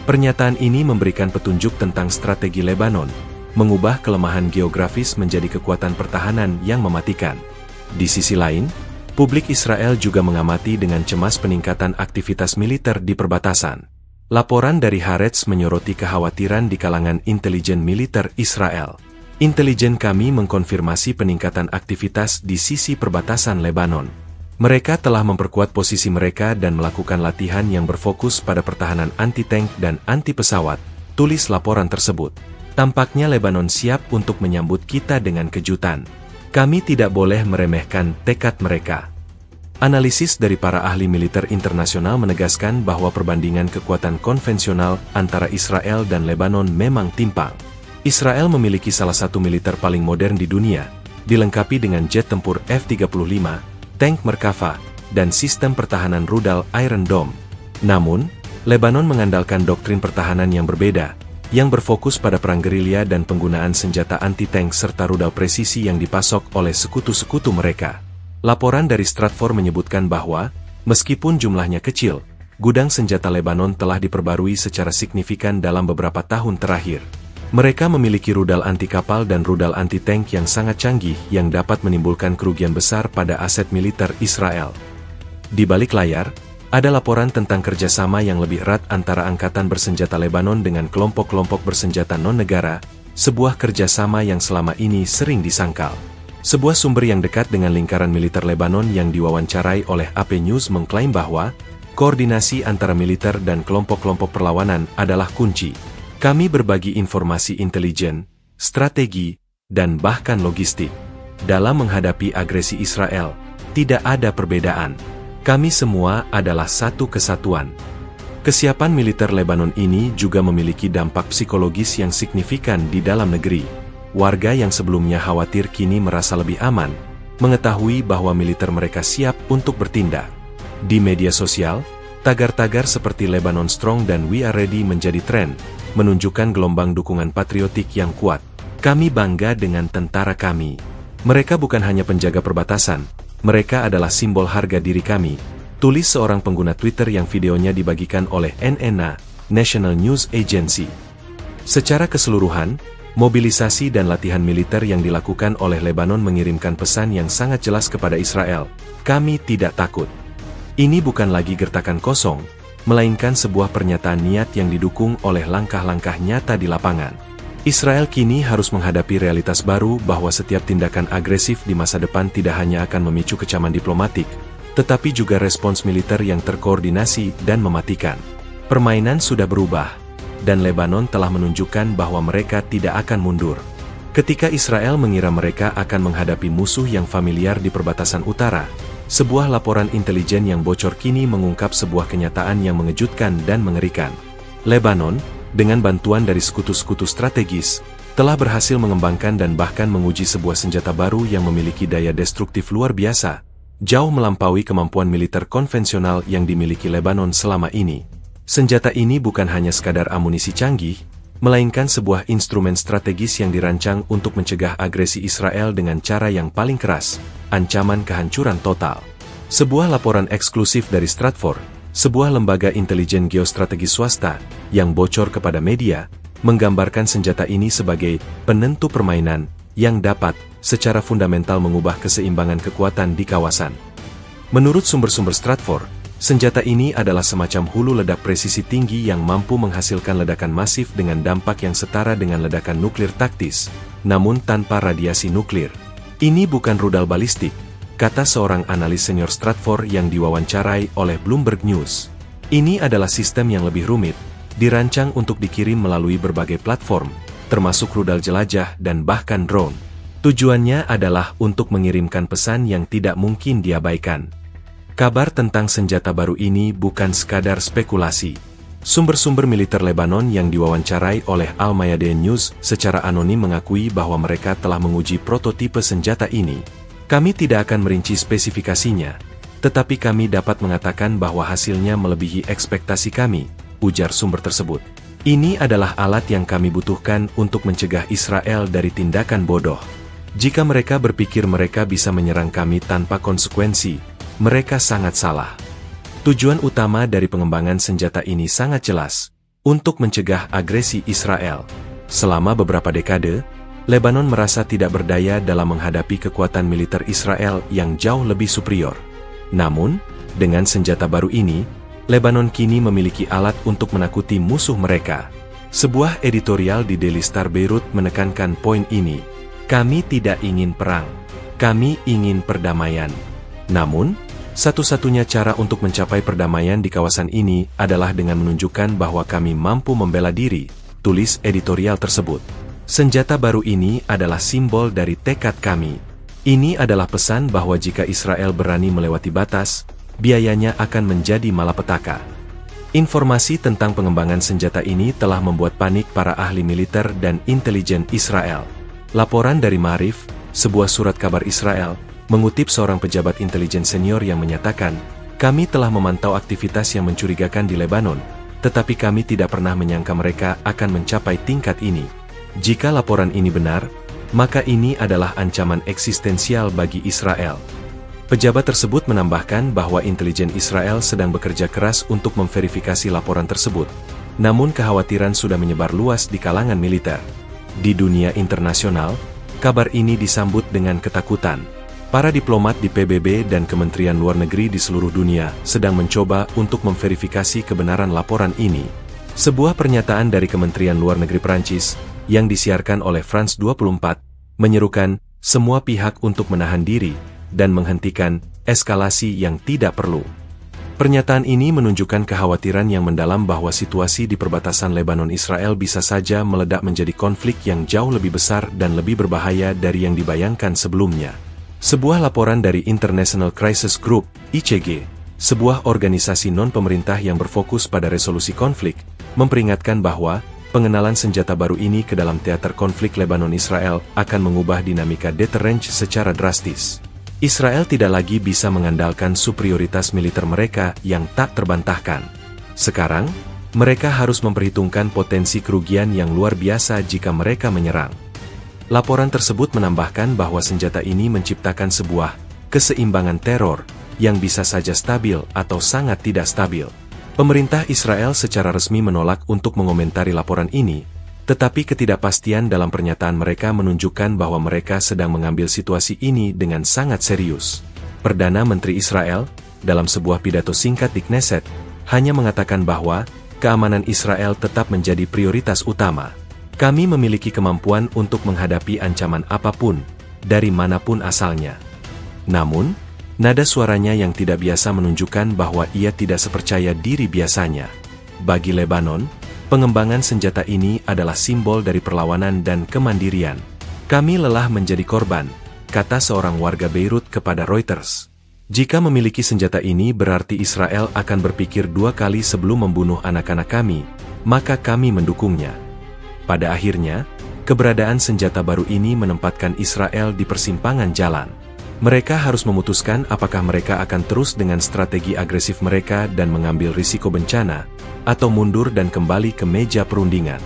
Pernyataan ini memberikan petunjuk tentang strategi Lebanon, mengubah kelemahan geografis menjadi kekuatan pertahanan yang mematikan. Di sisi lain, publik Israel juga mengamati dengan cemas peningkatan aktivitas militer di perbatasan. Laporan dari Haaretz menyoroti kekhawatiran di kalangan intelijen militer Israel. Intelijen kami mengkonfirmasi peningkatan aktivitas di sisi perbatasan Lebanon. Mereka telah memperkuat posisi mereka dan melakukan latihan yang berfokus pada pertahanan anti-tank dan anti-pesawat, tulis laporan tersebut. Tampaknya Lebanon siap untuk menyambut kita dengan kejutan. Kami tidak boleh meremehkan tekad mereka. Analisis dari para ahli militer internasional menegaskan bahwa perbandingan kekuatan konvensional antara Israel dan Lebanon memang timpang. Israel memiliki salah satu militer paling modern di dunia, dilengkapi dengan jet tempur F-35, tank Merkava, dan sistem pertahanan rudal Iron Dome. Namun, Lebanon mengandalkan doktrin pertahanan yang berbeda, yang berfokus pada perang gerilya dan penggunaan senjata anti-tank serta rudal presisi yang dipasok oleh sekutu-sekutu mereka. Laporan dari Stratfor menyebutkan bahwa, meskipun jumlahnya kecil, gudang senjata Lebanon telah diperbarui secara signifikan dalam beberapa tahun terakhir. Mereka memiliki rudal anti-kapal dan rudal anti-tank yang sangat canggih yang dapat menimbulkan kerugian besar pada aset militer Israel. Di balik layar, ada laporan tentang kerjasama yang lebih erat antara angkatan bersenjata Lebanon dengan kelompok-kelompok bersenjata non-negara, sebuah kerjasama yang selama ini sering disangkal. Sebuah sumber yang dekat dengan lingkaran militer Lebanon yang diwawancarai oleh AP News mengklaim bahwa, koordinasi antara militer dan kelompok-kelompok perlawanan adalah kunci. Kami berbagi informasi intelijen, strategi, dan bahkan logistik. Dalam menghadapi agresi Israel, tidak ada perbedaan. Kami semua adalah satu kesatuan. Kesiapan militer Lebanon ini juga memiliki dampak psikologis yang signifikan di dalam negeri. Warga yang sebelumnya khawatir kini merasa lebih aman, mengetahui bahwa militer mereka siap untuk bertindak. Di media sosial, tagar-tagar seperti Lebanon Strong dan We Are Ready menjadi tren, menunjukkan gelombang dukungan patriotik yang kuat. Kami bangga dengan tentara kami. Mereka bukan hanya penjaga perbatasan, mereka adalah simbol harga diri kami, tulis seorang pengguna Twitter yang videonya dibagikan oleh NNA, National News Agency. Secara keseluruhan, mobilisasi dan latihan militer yang dilakukan oleh Lebanon mengirimkan pesan yang sangat jelas kepada Israel, kami tidak takut. Ini bukan lagi gertakan kosong, melainkan sebuah pernyataan niat yang didukung oleh langkah-langkah nyata di lapangan. Israel kini harus menghadapi realitas baru bahwa setiap tindakan agresif di masa depan tidak hanya akan memicu kecaman diplomatik, tetapi juga respons militer yang terkoordinasi dan mematikan. Permainan sudah berubah, dan Lebanon telah menunjukkan bahwa mereka tidak akan mundur. Ketika Israel mengira mereka akan menghadapi musuh yang familiar di perbatasan utara, Sebuah laporan intelijen yang bocor kini mengungkap sebuah kenyataan yang mengejutkan dan mengerikan. Lebanon, dengan bantuan dari sekutu-sekutu strategis, telah berhasil mengembangkan dan bahkan menguji sebuah senjata baru yang memiliki daya destruktif luar biasa, jauh melampaui kemampuan militer konvensional yang dimiliki Lebanon selama ini. Senjata ini bukan hanya sekadar amunisi canggih, melainkan sebuah instrumen strategis yang dirancang untuk mencegah agresi Israel dengan cara yang paling keras, ancaman kehancuran total. Sebuah laporan eksklusif dari Stratfor, sebuah lembaga intelijen geostrategis swasta, yang bocor kepada media, menggambarkan senjata ini sebagai penentu permainan yang dapat secara fundamental mengubah keseimbangan kekuatan di kawasan. Menurut sumber-sumber Stratfor, senjata ini adalah semacam hulu ledak presisi tinggi yang mampu menghasilkan ledakan masif dengan dampak yang setara dengan ledakan nuklir taktis, namun tanpa radiasi nuklir. Ini bukan rudal balistik, kata seorang analis senior Stratfor yang diwawancarai oleh Bloomberg News. Ini adalah sistem yang lebih rumit, dirancang untuk dikirim melalui berbagai platform, termasuk rudal jelajah dan bahkan drone. Tujuannya adalah untuk mengirimkan pesan yang tidak mungkin diabaikan. Kabar tentang senjata baru ini bukan sekadar spekulasi. Sumber-sumber militer Lebanon yang diwawancarai oleh Al Mayadeen News secara anonim mengakui bahwa mereka telah menguji prototipe senjata ini. Kami tidak akan merinci spesifikasinya, tetapi kami dapat mengatakan bahwa hasilnya melebihi ekspektasi kami, ujar sumber tersebut. Ini adalah alat yang kami butuhkan untuk mencegah Israel dari tindakan bodoh. Jika mereka berpikir mereka bisa menyerang kami tanpa konsekuensi, mereka sangat salah. Tujuan utama dari pengembangan senjata ini sangat jelas, untuk mencegah agresi Israel. Selama beberapa dekade, Lebanon merasa tidak berdaya dalam menghadapi kekuatan militer Israel yang jauh lebih superior. Namun, dengan senjata baru ini, Lebanon kini memiliki alat untuk menakuti musuh mereka. Sebuah editorial di Daily Star Beirut menekankan poin ini. Kami tidak ingin perang. Kami ingin perdamaian. Namun, satu-satunya cara untuk mencapai perdamaian di kawasan ini adalah dengan menunjukkan bahwa kami mampu membela diri, tulis editorial tersebut. Senjata baru ini adalah simbol dari tekad kami. Ini adalah pesan bahwa jika Israel berani melewati batas, biayanya akan menjadi malapetaka. Informasi tentang pengembangan senjata ini telah membuat panik para ahli militer dan intelijen Israel. Laporan dari Ma'arif, sebuah surat kabar Israel, mengutip seorang pejabat intelijen senior yang menyatakan, "Kami telah memantau aktivitas yang mencurigakan di Lebanon, tetapi kami tidak pernah menyangka mereka akan mencapai tingkat ini. Jika laporan ini benar, maka ini adalah ancaman eksistensial bagi Israel." Pejabat tersebut menambahkan bahwa intelijen Israel sedang bekerja keras untuk memverifikasi laporan tersebut, namun kekhawatiran sudah menyebar luas di kalangan militer. Di dunia internasional, kabar ini disambut dengan ketakutan. Para diplomat di PBB dan Kementerian Luar Negeri di seluruh dunia sedang mencoba untuk memverifikasi kebenaran laporan ini. Sebuah pernyataan dari Kementerian Luar Negeri Prancis, yang disiarkan oleh France 24, menyerukan semua pihak untuk menahan diri dan menghentikan eskalasi yang tidak perlu. Pernyataan ini menunjukkan kekhawatiran yang mendalam bahwa situasi di perbatasan Lebanon-Israel bisa saja meledak menjadi konflik yang jauh lebih besar dan lebih berbahaya dari yang dibayangkan sebelumnya. Sebuah laporan dari International Crisis Group, ICG, sebuah organisasi non-pemerintah yang berfokus pada resolusi konflik, memperingatkan bahwa pengenalan senjata baru ini ke dalam teater konflik Lebanon-Israel akan mengubah dinamika deterrence secara drastis. Israel tidak lagi bisa mengandalkan superioritas militer mereka yang tak terbantahkan. Sekarang, mereka harus memperhitungkan potensi kerugian yang luar biasa jika mereka menyerang. Laporan tersebut menambahkan bahwa senjata ini menciptakan sebuah keseimbangan teror yang bisa saja stabil atau sangat tidak stabil. Pemerintah Israel secara resmi menolak untuk mengomentari laporan ini, tetapi ketidakpastian dalam pernyataan mereka menunjukkan bahwa mereka sedang mengambil situasi ini dengan sangat serius. Perdana Menteri Israel, dalam sebuah pidato singkat di Knesset, hanya mengatakan bahwa keamanan Israel tetap menjadi prioritas utama. Kami memiliki kemampuan untuk menghadapi ancaman apapun, dari manapun asalnya. Namun, nada suaranya yang tidak biasa menunjukkan bahwa ia tidak sepercaya diri biasanya. Bagi Lebanon, pengembangan senjata ini adalah simbol dari perlawanan dan kemandirian. Kami lelah menjadi korban, kata seorang warga Beirut kepada Reuters. Jika memiliki senjata ini berarti Israel akan berpikir 2 kali sebelum membunuh anak-anak kami, maka kami mendukungnya. Pada akhirnya, keberadaan senjata baru ini menempatkan Israel di persimpangan jalan. Mereka harus memutuskan apakah mereka akan terus dengan strategi agresif mereka dan mengambil risiko bencana, atau mundur dan kembali ke meja perundingan.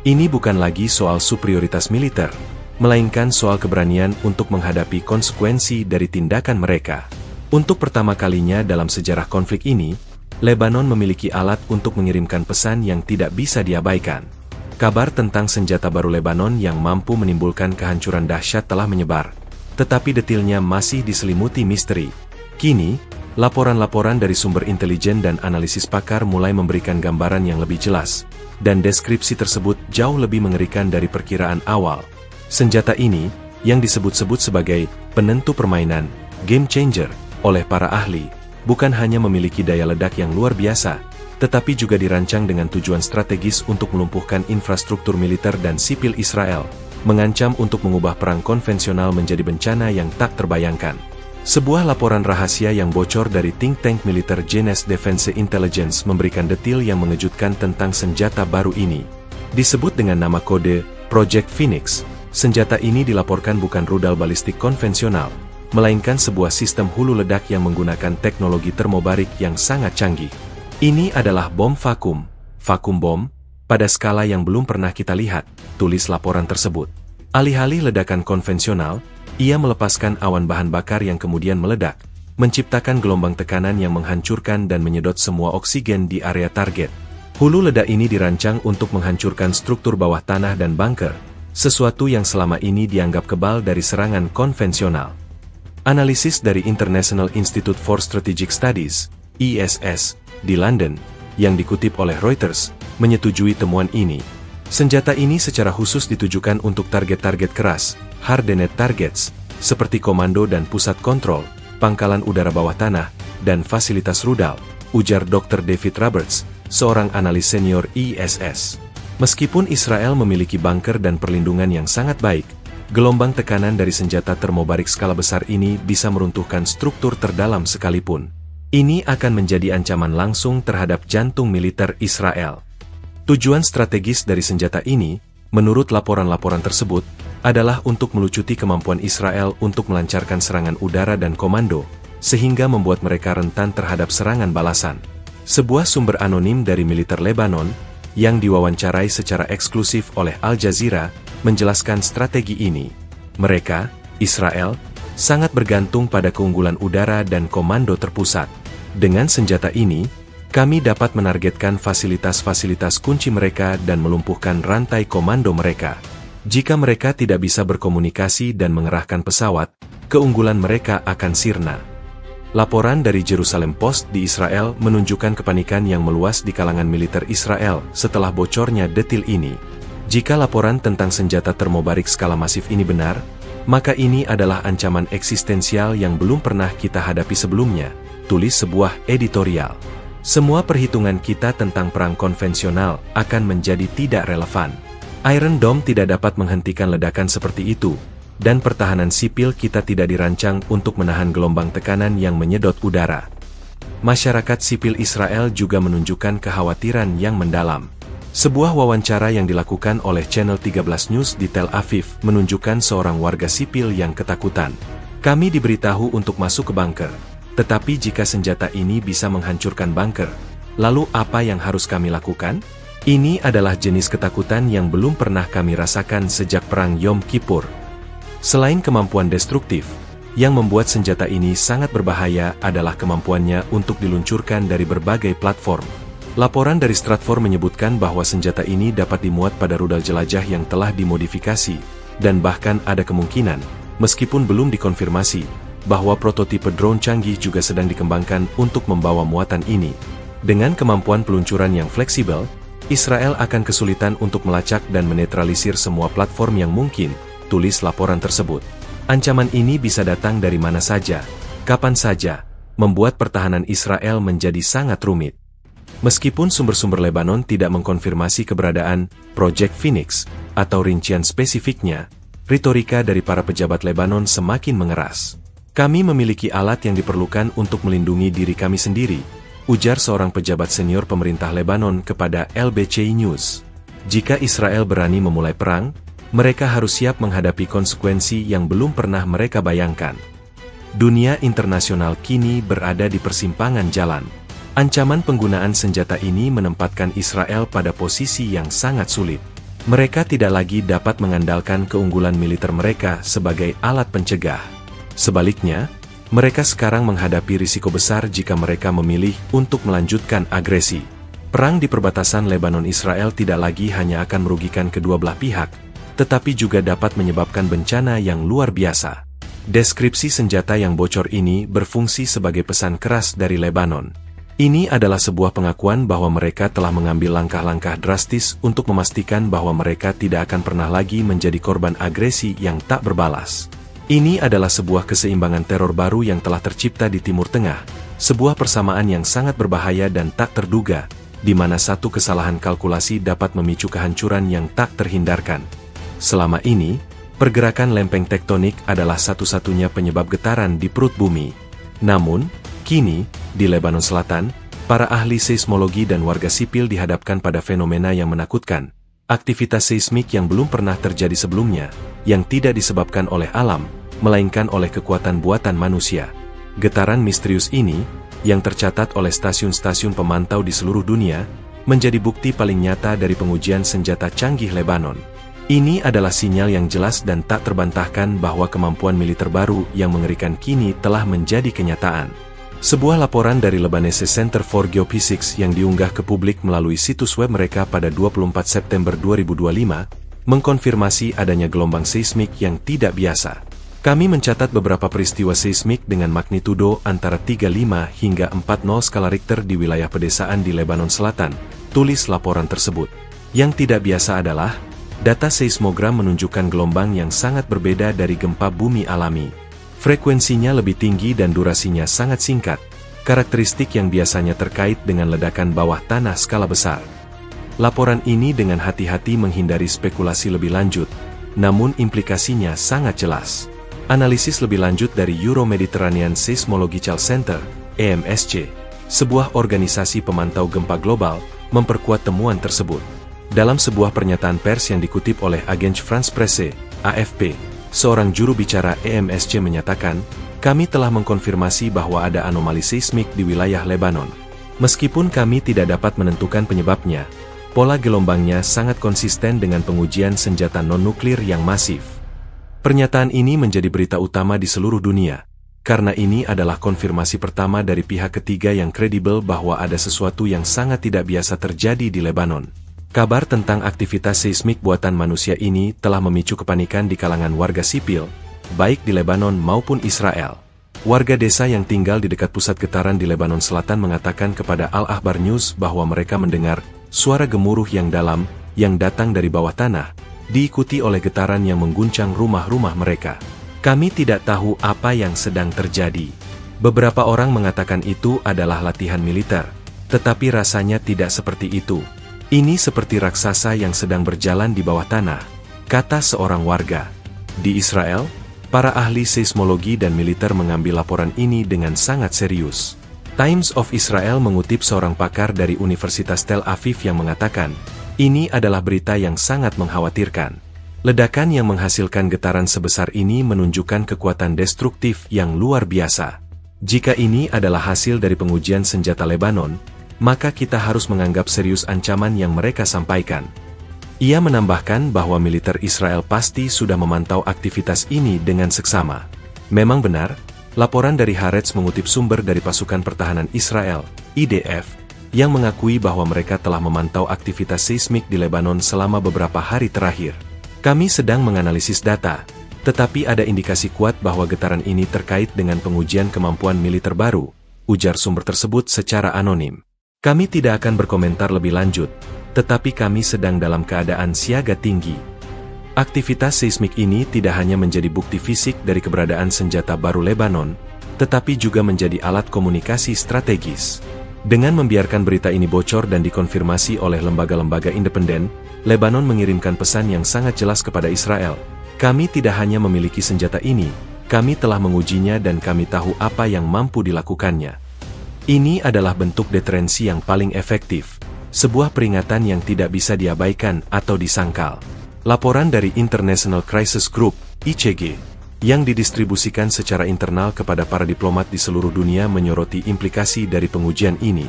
Ini bukan lagi soal superioritas militer, melainkan soal keberanian untuk menghadapi konsekuensi dari tindakan mereka. Untuk pertama kalinya dalam sejarah konflik ini, Lebanon memiliki alat untuk mengirimkan pesan yang tidak bisa diabaikan. Kabar tentang senjata baru Lebanon yang mampu menimbulkan kehancuran dahsyat telah menyebar, tetapi detailnya masih diselimuti misteri. Kini, laporan-laporan dari sumber intelijen dan analisis pakar mulai memberikan gambaran yang lebih jelas, dan deskripsi tersebut jauh lebih mengerikan dari perkiraan awal. Senjata ini, yang disebut-sebut sebagai penentu permainan, game changer, oleh para ahli, bukan hanya memiliki daya ledak yang luar biasa, tetapi juga dirancang dengan tujuan strategis untuk melumpuhkan infrastruktur militer dan sipil Israel, mengancam untuk mengubah perang konvensional menjadi bencana yang tak terbayangkan. Sebuah laporan rahasia yang bocor dari think tank militer Jeunesse Defense Intelligence memberikan detail yang mengejutkan tentang senjata baru ini. Disebut dengan nama kode Project Phoenix, senjata ini dilaporkan bukan rudal balistik konvensional, melainkan sebuah sistem hulu ledak yang menggunakan teknologi termobarik yang sangat canggih. Ini adalah bom vakum bom, pada skala yang belum pernah kita lihat, tulis laporan tersebut. Alih-alih ledakan konvensional, ia melepaskan awan bahan bakar yang kemudian meledak, menciptakan gelombang tekanan yang menghancurkan dan menyedot semua oksigen di area target. Hulu ledak ini dirancang untuk menghancurkan struktur bawah tanah dan bunker, sesuatu yang selama ini dianggap kebal dari serangan konvensional. Analisis dari International Institute for Strategic Studies, ISS, di London, yang dikutip oleh Reuters, menyetujui temuan ini. Senjata ini secara khusus ditujukan untuk target-target keras, hardened targets, seperti komando dan pusat kontrol, pangkalan udara bawah tanah, dan fasilitas rudal, ujar Dr. David Roberts, seorang analis senior ISS. Meskipun Israel memiliki bunker dan perlindungan yang sangat baik, gelombang tekanan dari senjata termobarik skala besar ini bisa meruntuhkan struktur terdalam sekalipun. Ini akan menjadi ancaman langsung terhadap jantung militer Israel. Tujuan strategis dari senjata ini, menurut laporan-laporan tersebut, adalah untuk melucuti kemampuan Israel untuk melancarkan serangan udara dan komando, sehingga membuat mereka rentan terhadap serangan balasan. Sebuah sumber anonim dari militer Lebanon, yang diwawancarai secara eksklusif oleh Al Jazeera, menjelaskan strategi ini. Mereka, Israel, sangat bergantung pada keunggulan udara dan komando terpusat. Dengan senjata ini, kami dapat menargetkan fasilitas-fasilitas kunci mereka dan melumpuhkan rantai komando mereka. Jika mereka tidak bisa berkomunikasi dan mengerahkan pesawat, keunggulan mereka akan sirna. Laporan dari Jerusalem Post di Israel menunjukkan kepanikan yang meluas di kalangan militer Israel setelah bocornya detil ini. Jika laporan tentang senjata termobarik skala masif ini benar, maka ini adalah ancaman eksistensial yang belum pernah kita hadapi sebelumnya, tulis sebuah editorial. Semua perhitungan kita tentang perang konvensional akan menjadi tidak relevan. Iron Dome tidak dapat menghentikan ledakan seperti itu, dan pertahanan sipil kita tidak dirancang untuk menahan gelombang tekanan yang menyedot udara. Masyarakat sipil Israel juga menunjukkan kekhawatiran yang mendalam. Sebuah wawancara yang dilakukan oleh Channel 13 News di Tel Aviv menunjukkan seorang warga sipil yang ketakutan. Kami diberitahu untuk masuk ke bunker, tetapi jika senjata ini bisa menghancurkan bunker, lalu apa yang harus kami lakukan? Ini adalah jenis ketakutan yang belum pernah kami rasakan sejak Perang Yom Kippur. Selain kemampuan destruktif, yang membuat senjata ini sangat berbahaya adalah kemampuannya untuk diluncurkan dari berbagai platform. Laporan dari Stratfor menyebutkan bahwa senjata ini dapat dimuat pada rudal jelajah yang telah dimodifikasi, dan bahkan ada kemungkinan, meskipun belum dikonfirmasi, bahwa prototipe drone canggih juga sedang dikembangkan untuk membawa muatan ini. Dengan kemampuan peluncuran yang fleksibel, Israel akan kesulitan untuk melacak dan menetralisir semua platform yang mungkin, tulis laporan tersebut. Ancaman ini bisa datang dari mana saja, kapan saja, membuat pertahanan Israel menjadi sangat rumit. Meskipun sumber-sumber Lebanon tidak mengkonfirmasi keberadaan Project Phoenix atau rincian spesifiknya, retorika dari para pejabat Lebanon semakin mengeras. Kami memiliki alat yang diperlukan untuk melindungi diri kami sendiri, ujar seorang pejabat senior pemerintah Lebanon kepada LBC News. Jika Israel berani memulai perang, mereka harus siap menghadapi konsekuensi yang belum pernah mereka bayangkan. Dunia internasional kini berada di persimpangan jalan. Ancaman penggunaan senjata ini menempatkan Israel pada posisi yang sangat sulit. Mereka tidak lagi dapat mengandalkan keunggulan militer mereka sebagai alat pencegah. Sebaliknya, mereka sekarang menghadapi risiko besar jika mereka memilih untuk melanjutkan agresi. Perang di perbatasan Lebanon-Israel tidak lagi hanya akan merugikan kedua belah pihak, tetapi juga dapat menyebabkan bencana yang luar biasa. Deskripsi senjata yang bocor ini berfungsi sebagai pesan keras dari Lebanon. Ini adalah sebuah pengakuan bahwa mereka telah mengambil langkah-langkah drastis untuk memastikan bahwa mereka tidak akan pernah lagi menjadi korban agresi yang tak berbalas. Ini adalah sebuah keseimbangan teror baru yang telah tercipta di Timur Tengah, sebuah persamaan yang sangat berbahaya dan tak terduga, di mana satu kesalahan kalkulasi dapat memicu kehancuran yang tak terhindarkan. Selama ini, pergerakan lempeng tektonik adalah satu-satunya penyebab getaran di perut bumi. Namun, kini, di Lebanon Selatan, para ahli seismologi dan warga sipil dihadapkan pada fenomena yang menakutkan, aktivitas seismik yang belum pernah terjadi sebelumnya, yang tidak disebabkan oleh alam, melainkan oleh kekuatan buatan manusia. Getaran misterius ini, yang tercatat oleh stasiun-stasiun pemantau di seluruh dunia, menjadi bukti paling nyata dari pengujian senjata canggih Lebanon. Ini adalah sinyal yang jelas dan tak terbantahkan bahwa kemampuan militer baru yang mengerikan kini telah menjadi kenyataan. Sebuah laporan dari Lebanese Center for Geophysics yang diunggah ke publik melalui situs web mereka pada 24 September 2025, mengkonfirmasi adanya gelombang seismik yang tidak biasa. Kami mencatat beberapa peristiwa seismik dengan magnitudo antara 3,5 hingga 4,0 skala Richter di wilayah pedesaan di Lebanon Selatan, tulis laporan tersebut. Yang tidak biasa adalah, data seismogram menunjukkan gelombang yang sangat berbeda dari gempa bumi alami. Frekuensinya lebih tinggi dan durasinya sangat singkat, karakteristik yang biasanya terkait dengan ledakan bawah tanah skala besar. Laporan ini dengan hati-hati menghindari spekulasi lebih lanjut, namun implikasinya sangat jelas. Analisis lebih lanjut dari Euro-Mediterranean Seismological Center, EMSC, sebuah organisasi pemantau gempa global, memperkuat temuan tersebut. Dalam sebuah pernyataan pers yang dikutip oleh Agence France-Presse, AFP, seorang juru bicara EMSC menyatakan, "Kami telah mengkonfirmasi bahwa ada anomali seismik di wilayah Lebanon. Meskipun kami tidak dapat menentukan penyebabnya, pola gelombangnya sangat konsisten dengan pengujian senjata non-nuklir yang masif." Pernyataan ini menjadi berita utama di seluruh dunia, karena ini adalah konfirmasi pertama dari pihak ketiga yang kredibel bahwa ada sesuatu yang sangat tidak biasa terjadi di Lebanon. Kabar tentang aktivitas seismik buatan manusia ini telah memicu kepanikan di kalangan warga sipil, baik di Lebanon maupun Israel. Warga desa yang tinggal di dekat pusat getaran di Lebanon Selatan mengatakan kepada Al-Akhbar News bahwa mereka mendengar suara gemuruh yang dalam yang datang dari bawah tanah, diikuti oleh getaran yang mengguncang rumah-rumah mereka. "Kami tidak tahu apa yang sedang terjadi." Beberapa orang mengatakan itu adalah latihan militer, tetapi rasanya tidak seperti itu. "Ini seperti raksasa yang sedang berjalan di bawah tanah," kata seorang warga. Di Israel, para ahli seismologi dan militer mengambil laporan ini dengan sangat serius. Times of Israel mengutip seorang pakar dari Universitas Tel Aviv yang mengatakan, "Ini adalah berita yang sangat mengkhawatirkan. Ledakan yang menghasilkan getaran sebesar ini menunjukkan kekuatan destruktif yang luar biasa. Jika ini adalah hasil dari pengujian senjata Lebanon, maka kita harus menganggap serius ancaman yang mereka sampaikan." Ia menambahkan bahwa militer Israel pasti sudah memantau aktivitas ini dengan seksama. Memang benar, laporan dari Haaretz mengutip sumber dari pasukan pertahanan Israel, IDF, yang mengakui bahwa mereka telah memantau aktivitas seismik di Lebanon selama beberapa hari terakhir. "Kami sedang menganalisis data, tetapi ada indikasi kuat bahwa getaran ini terkait dengan pengujian kemampuan militer baru," ujar sumber tersebut secara anonim. "Kami tidak akan berkomentar lebih lanjut, tetapi kami sedang dalam keadaan siaga tinggi." Aktivitas seismik ini tidak hanya menjadi bukti fisik dari keberadaan senjata baru Lebanon, tetapi juga menjadi alat komunikasi strategis. Dengan membiarkan berita ini bocor dan dikonfirmasi oleh lembaga-lembaga independen, Lebanon mengirimkan pesan yang sangat jelas kepada Israel. "Kami tidak hanya memiliki senjata ini, kami telah mengujinya dan kami tahu apa yang mampu dilakukannya. Ini adalah bentuk deterensi yang paling efektif, sebuah peringatan yang tidak bisa diabaikan atau disangkal. Laporan dari International Crisis Group, ICG, yang didistribusikan secara internal kepada para diplomat di seluruh dunia menyoroti implikasi dari pengujian ini.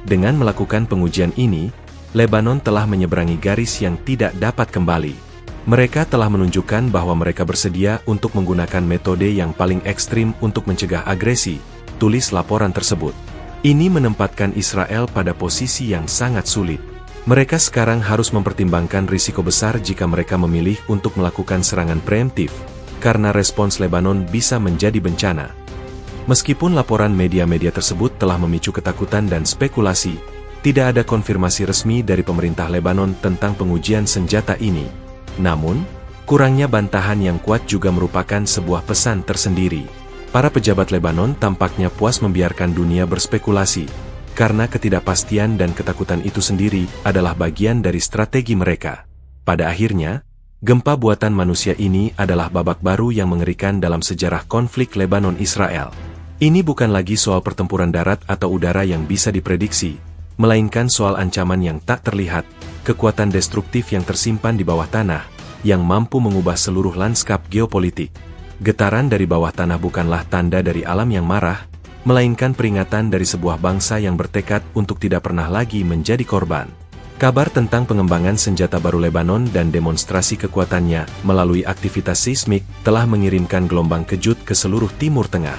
Dengan melakukan pengujian ini, Lebanon telah menyeberangi garis yang tidak dapat kembali. Mereka telah menunjukkan bahwa mereka bersedia untuk menggunakan metode yang paling ekstrim untuk mencegah agresi, tulis laporan tersebut. Ini menempatkan Israel pada posisi yang sangat sulit. Mereka sekarang harus mempertimbangkan risiko besar jika mereka memilih untuk melakukan serangan preemptif, karena respons Lebanon bisa menjadi bencana. Meskipun laporan media-media tersebut telah memicu ketakutan dan spekulasi, tidak ada konfirmasi resmi dari pemerintah Lebanon tentang pengujian senjata ini. Namun, kurangnya bantahan yang kuat juga merupakan sebuah pesan tersendiri. Para pejabat Lebanon tampaknya puas membiarkan dunia berspekulasi, karena ketidakpastian dan ketakutan itu sendiri adalah bagian dari strategi mereka. Pada akhirnya, gempa buatan manusia ini adalah babak baru yang mengerikan dalam sejarah konflik Lebanon-Israel. Ini bukan lagi soal pertempuran darat atau udara yang bisa diprediksi, melainkan soal ancaman yang tak terlihat, kekuatan destruktif yang tersimpan di bawah tanah, yang mampu mengubah seluruh lanskap geopolitik. Getaran dari bawah tanah bukanlah tanda dari alam yang marah, melainkan peringatan dari sebuah bangsa yang bertekad untuk tidak pernah lagi menjadi korban. Kabar tentang pengembangan senjata baru Lebanon dan demonstrasi kekuatannya melalui aktivitas seismik telah mengirimkan gelombang kejut ke seluruh Timur Tengah.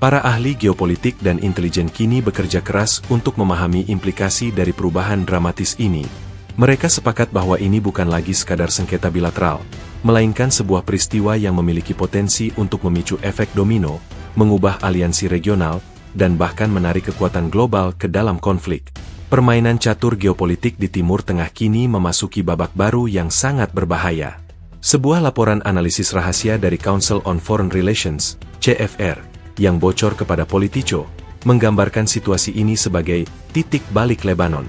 Para ahli geopolitik dan intelijen kini bekerja keras untuk memahami implikasi dari perubahan dramatis ini. Mereka sepakat bahwa ini bukan lagi sekadar sengketa bilateral, melainkan sebuah peristiwa yang memiliki potensi untuk memicu efek domino, mengubah aliansi regional, dan bahkan menarik kekuatan global ke dalam konflik. Permainan catur geopolitik di Timur Tengah kini memasuki babak baru yang sangat berbahaya. Sebuah laporan analisis rahasia dari Council on Foreign Relations, CFR, yang bocor kepada Politico, menggambarkan situasi ini sebagai titik balik Lebanon.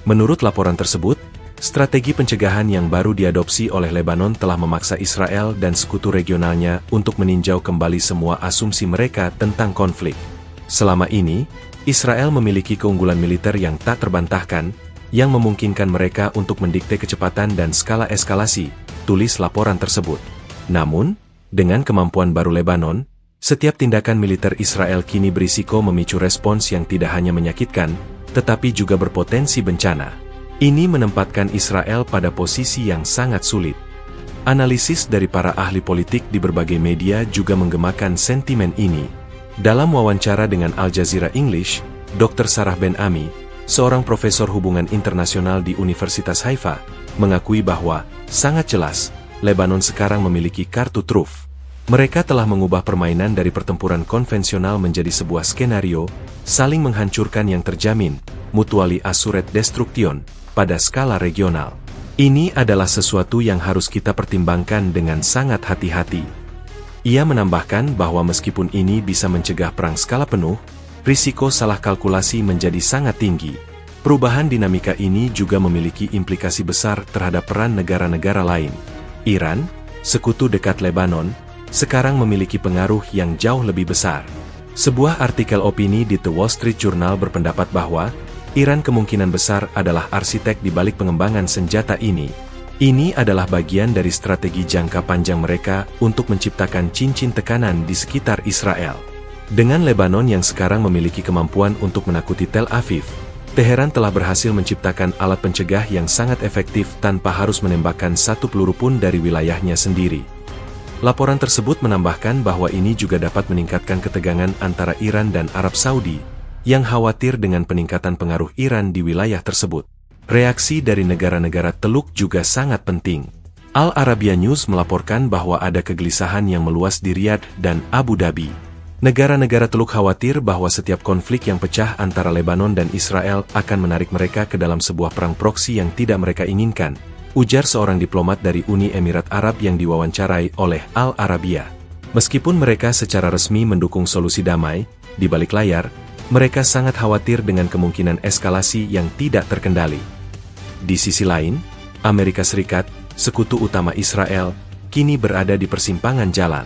Menurut laporan tersebut, strategi pencegahan yang baru diadopsi oleh Lebanon telah memaksa Israel dan sekutu regionalnya untuk meninjau kembali semua asumsi mereka tentang konflik. Selama ini, Israel memiliki keunggulan militer yang tak terbantahkan, yang memungkinkan mereka untuk mendikte kecepatan dan skala eskalasi, tulis laporan tersebut. Namun, dengan kemampuan baru Lebanon, setiap tindakan militer Israel kini berisiko memicu respons yang tidak hanya menyakitkan, tetapi juga berpotensi bencana. Ini menempatkan Israel pada posisi yang sangat sulit. Analisis dari para ahli politik di berbagai media juga menggemakan sentimen ini. Dalam wawancara dengan Al Jazeera English, Dr. Sarah Ben-Ami, seorang profesor hubungan internasional di Universitas Haifa, mengakui bahwa, sangat jelas, Lebanon sekarang memiliki kartu truf. Mereka telah mengubah permainan dari pertempuran konvensional menjadi sebuah skenario, saling menghancurkan yang terjamin, mutually assured destruction, pada skala regional. Ini adalah sesuatu yang harus kita pertimbangkan dengan sangat hati-hati. Ia menambahkan bahwa meskipun ini bisa mencegah perang skala penuh, risiko salah kalkulasi menjadi sangat tinggi. Perubahan dinamika ini juga memiliki implikasi besar terhadap peran negara-negara lain. Iran, sekutu dekat Lebanon, sekarang memiliki pengaruh yang jauh lebih besar. Sebuah artikel opini di The Wall Street Journal berpendapat bahwa Iran kemungkinan besar adalah arsitek di balik pengembangan senjata ini. Ini adalah bagian dari strategi jangka panjang mereka untuk menciptakan cincin tekanan di sekitar Israel. Dengan Lebanon yang sekarang memiliki kemampuan untuk menakuti Tel Aviv, Teheran telah berhasil menciptakan alat pencegah yang sangat efektif tanpa harus menembakkan satu peluru pun dari wilayahnya sendiri. Laporan tersebut menambahkan bahwa ini juga dapat meningkatkan ketegangan antara Iran dan Arab Saudi, yang khawatir dengan peningkatan pengaruh Iran di wilayah tersebut. Reaksi dari negara-negara Teluk juga sangat penting. Al Arabiya News melaporkan bahwa ada kegelisahan yang meluas di Riyadh dan Abu Dhabi. Negara-negara Teluk khawatir bahwa setiap konflik yang pecah antara Lebanon dan Israel akan menarik mereka ke dalam sebuah perang proksi yang tidak mereka inginkan, ujar seorang diplomat dari Uni Emirat Arab yang diwawancarai oleh Al Arabiya. Meskipun mereka secara resmi mendukung solusi damai, di balik layar, mereka sangat khawatir dengan kemungkinan eskalasi yang tidak terkendali. Di sisi lain, Amerika Serikat, sekutu utama Israel, kini berada di persimpangan jalan.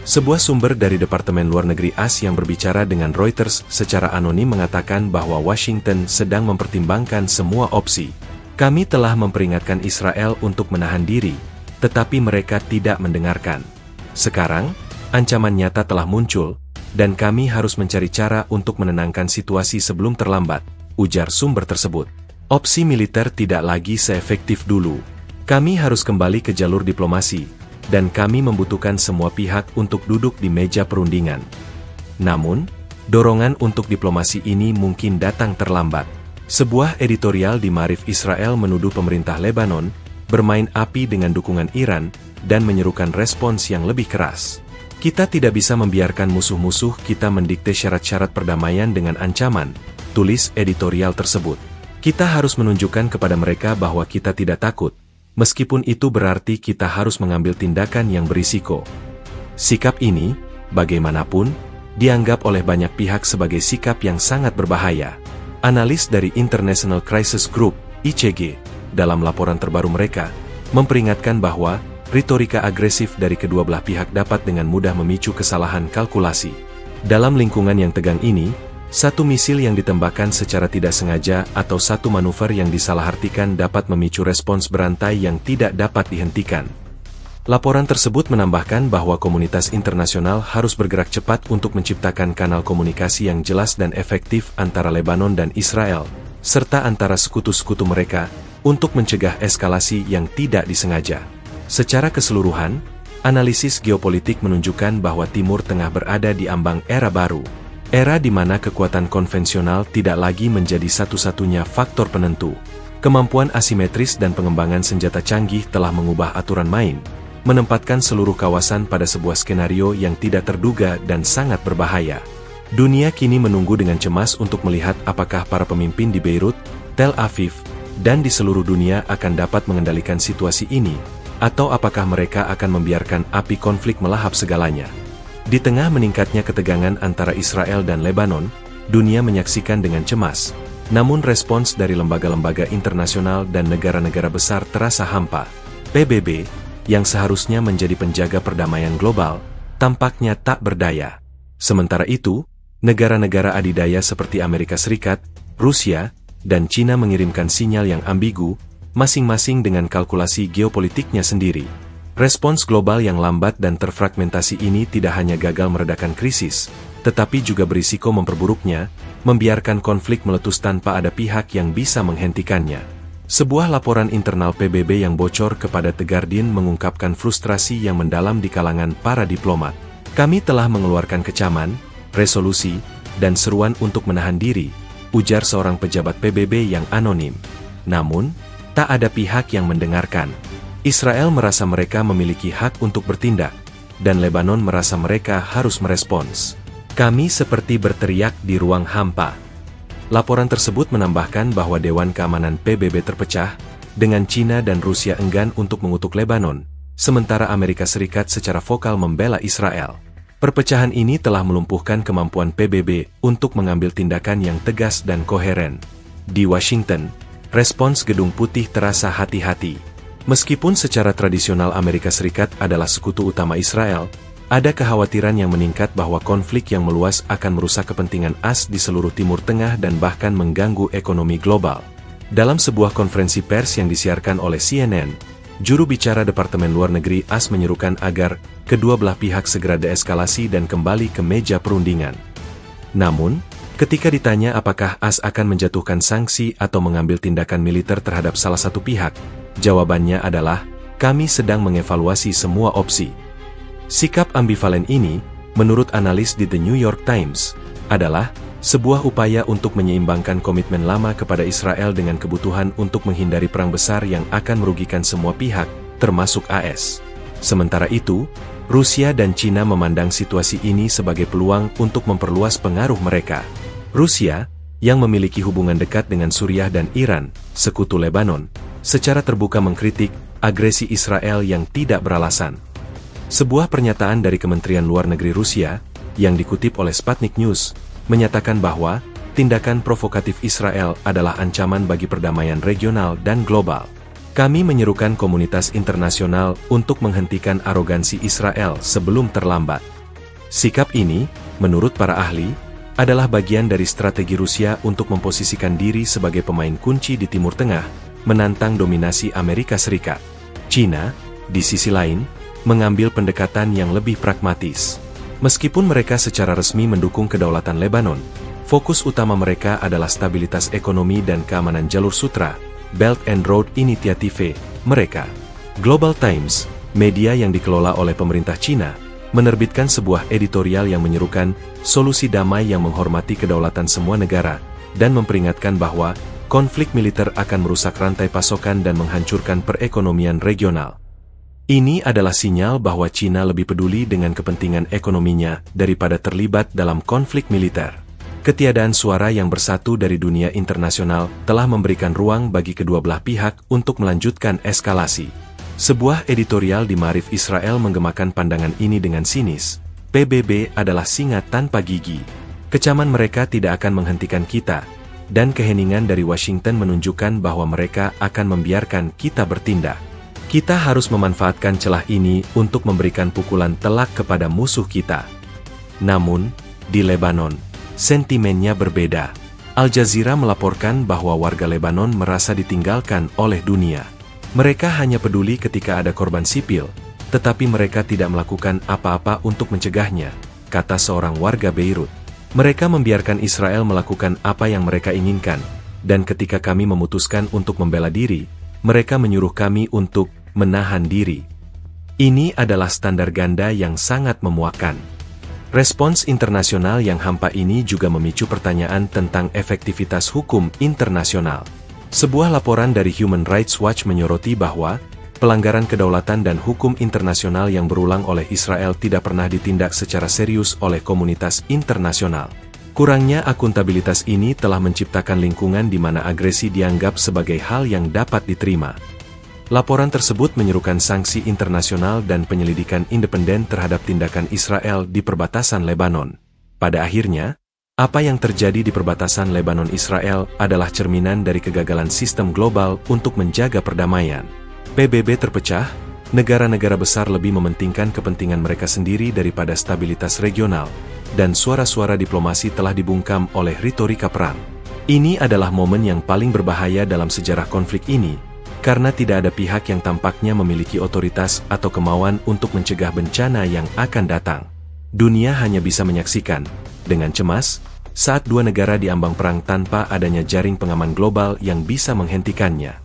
Sebuah sumber dari Departemen Luar Negeri AS yang berbicara dengan Reuters secara anonim mengatakan bahwa Washington sedang mempertimbangkan semua opsi. Kami telah memperingatkan Israel untuk menahan diri, tetapi mereka tidak mendengarkan. Sekarang, ancaman nyata telah muncul, dan kami harus mencari cara untuk menenangkan situasi sebelum terlambat, ujar sumber tersebut. Opsi militer tidak lagi seefektif dulu. Kami harus kembali ke jalur diplomasi, dan kami membutuhkan semua pihak untuk duduk di meja perundingan. Namun, dorongan untuk diplomasi ini mungkin datang terlambat. Sebuah editorial di Maarif Israel menuduh pemerintah Lebanon bermain api dengan dukungan Iran dan menyerukan respons yang lebih keras. Kita tidak bisa membiarkan musuh-musuh kita mendikte syarat-syarat perdamaian dengan ancaman, tulis editorial tersebut. Kita harus menunjukkan kepada mereka bahwa kita tidak takut, meskipun itu berarti kita harus mengambil tindakan yang berisiko. Sikap ini, bagaimanapun, dianggap oleh banyak pihak sebagai sikap yang sangat berbahaya. Analis dari International Crisis Group, ICG, dalam laporan terbaru mereka, memperingatkan bahwa retorika agresif dari kedua belah pihak dapat dengan mudah memicu kesalahan kalkulasi. Dalam lingkungan yang tegang ini, satu misil yang ditembakkan secara tidak sengaja atau satu manuver yang disalahartikan dapat memicu respons berantai yang tidak dapat dihentikan. Laporan tersebut menambahkan bahwa komunitas internasional harus bergerak cepat untuk menciptakan kanal komunikasi yang jelas dan efektif antara Lebanon dan Israel, serta antara sekutu-sekutu mereka, untuk mencegah eskalasi yang tidak disengaja. Secara keseluruhan, analisis geopolitik menunjukkan bahwa Timur Tengah berada di ambang era baru. Era di mana kekuatan konvensional tidak lagi menjadi satu-satunya faktor penentu. Kemampuan asimetris dan pengembangan senjata canggih telah mengubah aturan main, menempatkan seluruh kawasan pada sebuah skenario yang tidak terduga dan sangat berbahaya. Dunia kini menunggu dengan cemas untuk melihat apakah para pemimpin di Beirut, Tel Aviv, dan di seluruh dunia akan dapat mengendalikan situasi ini, atau apakah mereka akan membiarkan api konflik melahap segalanya. Di tengah meningkatnya ketegangan antara Israel dan Lebanon, dunia menyaksikan dengan cemas. Namun respons dari lembaga-lembaga internasional dan negara-negara besar terasa hampa. PBB, yang seharusnya menjadi penjaga perdamaian global, tampaknya tak berdaya. Sementara itu, negara-negara adidaya seperti Amerika Serikat, Rusia, dan Cina mengirimkan sinyal yang ambigu, masing-masing dengan kalkulasi geopolitiknya sendiri. Respons global yang lambat dan terfragmentasi ini tidak hanya gagal meredakan krisis, tetapi juga berisiko memperburuknya, membiarkan konflik meletus tanpa ada pihak yang bisa menghentikannya. Sebuah laporan internal PBB yang bocor kepada The Guardian mengungkapkan frustrasi yang mendalam di kalangan para diplomat. Kami telah mengeluarkan kecaman, resolusi, dan seruan untuk menahan diri, ujar seorang pejabat PBB yang anonim. Namun, tak ada pihak yang mendengarkan. Israel merasa mereka memiliki hak untuk bertindak, dan Lebanon merasa mereka harus merespons. Kami seperti berteriak di ruang hampa. Laporan tersebut menambahkan bahwa Dewan Keamanan PBB terpecah, dengan Cina dan Rusia enggan untuk mengutuk Lebanon, sementara Amerika Serikat secara vokal membela Israel. Perpecahan ini telah melumpuhkan kemampuan PBB untuk mengambil tindakan yang tegas dan koheren. Di Washington, respons Gedung Putih terasa hati-hati. Meskipun secara tradisional Amerika Serikat adalah sekutu utama Israel, ada kekhawatiran yang meningkat bahwa konflik yang meluas akan merusak kepentingan AS di seluruh Timur Tengah dan bahkan mengganggu ekonomi global. Dalam sebuah konferensi pers yang disiarkan oleh CNN, juru bicara Departemen Luar Negeri AS menyerukan agar kedua belah pihak segera deeskalasi dan kembali ke meja perundingan. Namun, ketika ditanya apakah AS akan menjatuhkan sanksi atau mengambil tindakan militer terhadap salah satu pihak, jawabannya adalah, kami sedang mengevaluasi semua opsi. Sikap ambivalen ini, menurut analis di The New York Times, adalah sebuah upaya untuk menyeimbangkan komitmen lama kepada Israel dengan kebutuhan untuk menghindari perang besar yang akan merugikan semua pihak, termasuk AS. Sementara itu, Rusia dan Cina memandang situasi ini sebagai peluang untuk memperluas pengaruh mereka. Rusia, yang memiliki hubungan dekat dengan Suriah dan Iran, sekutu Lebanon, secara terbuka mengkritik agresi Israel yang tidak beralasan. Sebuah pernyataan dari Kementerian Luar Negeri Rusia, yang dikutip oleh Sputnik News, menyatakan bahwa tindakan provokatif Israel adalah ancaman bagi perdamaian regional dan global. Kami menyerukan komunitas internasional untuk menghentikan arogansi Israel sebelum terlambat. Sikap ini, menurut para ahli, adalah bagian dari strategi Rusia untuk memposisikan diri sebagai pemain kunci di Timur Tengah, menantang dominasi Amerika Serikat. China, di sisi lain, mengambil pendekatan yang lebih pragmatis. Meskipun mereka secara resmi mendukung kedaulatan Lebanon, fokus utama mereka adalah stabilitas ekonomi dan keamanan jalur sutra, Belt and Road Initiative, mereka. Global Times, media yang dikelola oleh pemerintah China, menerbitkan sebuah editorial yang menyerukan solusi damai yang menghormati kedaulatan semua negara, dan memperingatkan bahwa konflik militer akan merusak rantai pasokan dan menghancurkan perekonomian regional. Ini adalah sinyal bahwa China lebih peduli dengan kepentingan ekonominya daripada terlibat dalam konflik militer. Ketiadaan suara yang bersatu dari dunia internasional telah memberikan ruang bagi kedua belah pihak untuk melanjutkan eskalasi. Sebuah editorial di Maarif Israel menggemakan pandangan ini dengan sinis. PBB adalah singa tanpa gigi. Kecaman mereka tidak akan menghentikan kita, dan keheningan dari Washington menunjukkan bahwa mereka akan membiarkan kita bertindak. Kita harus memanfaatkan celah ini untuk memberikan pukulan telak kepada musuh kita. Namun, di Lebanon, sentimennya berbeda. Al Jazeera melaporkan bahwa warga Lebanon merasa ditinggalkan oleh dunia. Mereka hanya peduli ketika ada korban sipil, tetapi mereka tidak melakukan apa-apa untuk mencegahnya, kata seorang warga Beirut. Mereka membiarkan Israel melakukan apa yang mereka inginkan, dan ketika kami memutuskan untuk membela diri, mereka menyuruh kami untuk menahan diri. Ini adalah standar ganda yang sangat memuakkan. Respons internasional yang hampa ini juga memicu pertanyaan tentang efektivitas hukum internasional. Sebuah laporan dari Human Rights Watch menyoroti bahwa pelanggaran kedaulatan dan hukum internasional yang berulang oleh Israel tidak pernah ditindak secara serius oleh komunitas internasional. Kurangnya akuntabilitas ini telah menciptakan lingkungan di mana agresi dianggap sebagai hal yang dapat diterima. Laporan tersebut menyerukan sanksi internasional dan penyelidikan independen terhadap tindakan Israel di perbatasan Lebanon. Pada akhirnya, apa yang terjadi di perbatasan Lebanon-Israel adalah cerminan dari kegagalan sistem global untuk menjaga perdamaian. PBB terpecah, negara-negara besar lebih mementingkan kepentingan mereka sendiri daripada stabilitas regional, dan suara-suara diplomasi telah dibungkam oleh retorika perang. Ini adalah momen yang paling berbahaya dalam sejarah konflik ini, karena tidak ada pihak yang tampaknya memiliki otoritas atau kemauan untuk mencegah bencana yang akan datang. Dunia hanya bisa menyaksikan, dengan cemas, saat dua negara diambang perang tanpa adanya jaring pengaman global yang bisa menghentikannya.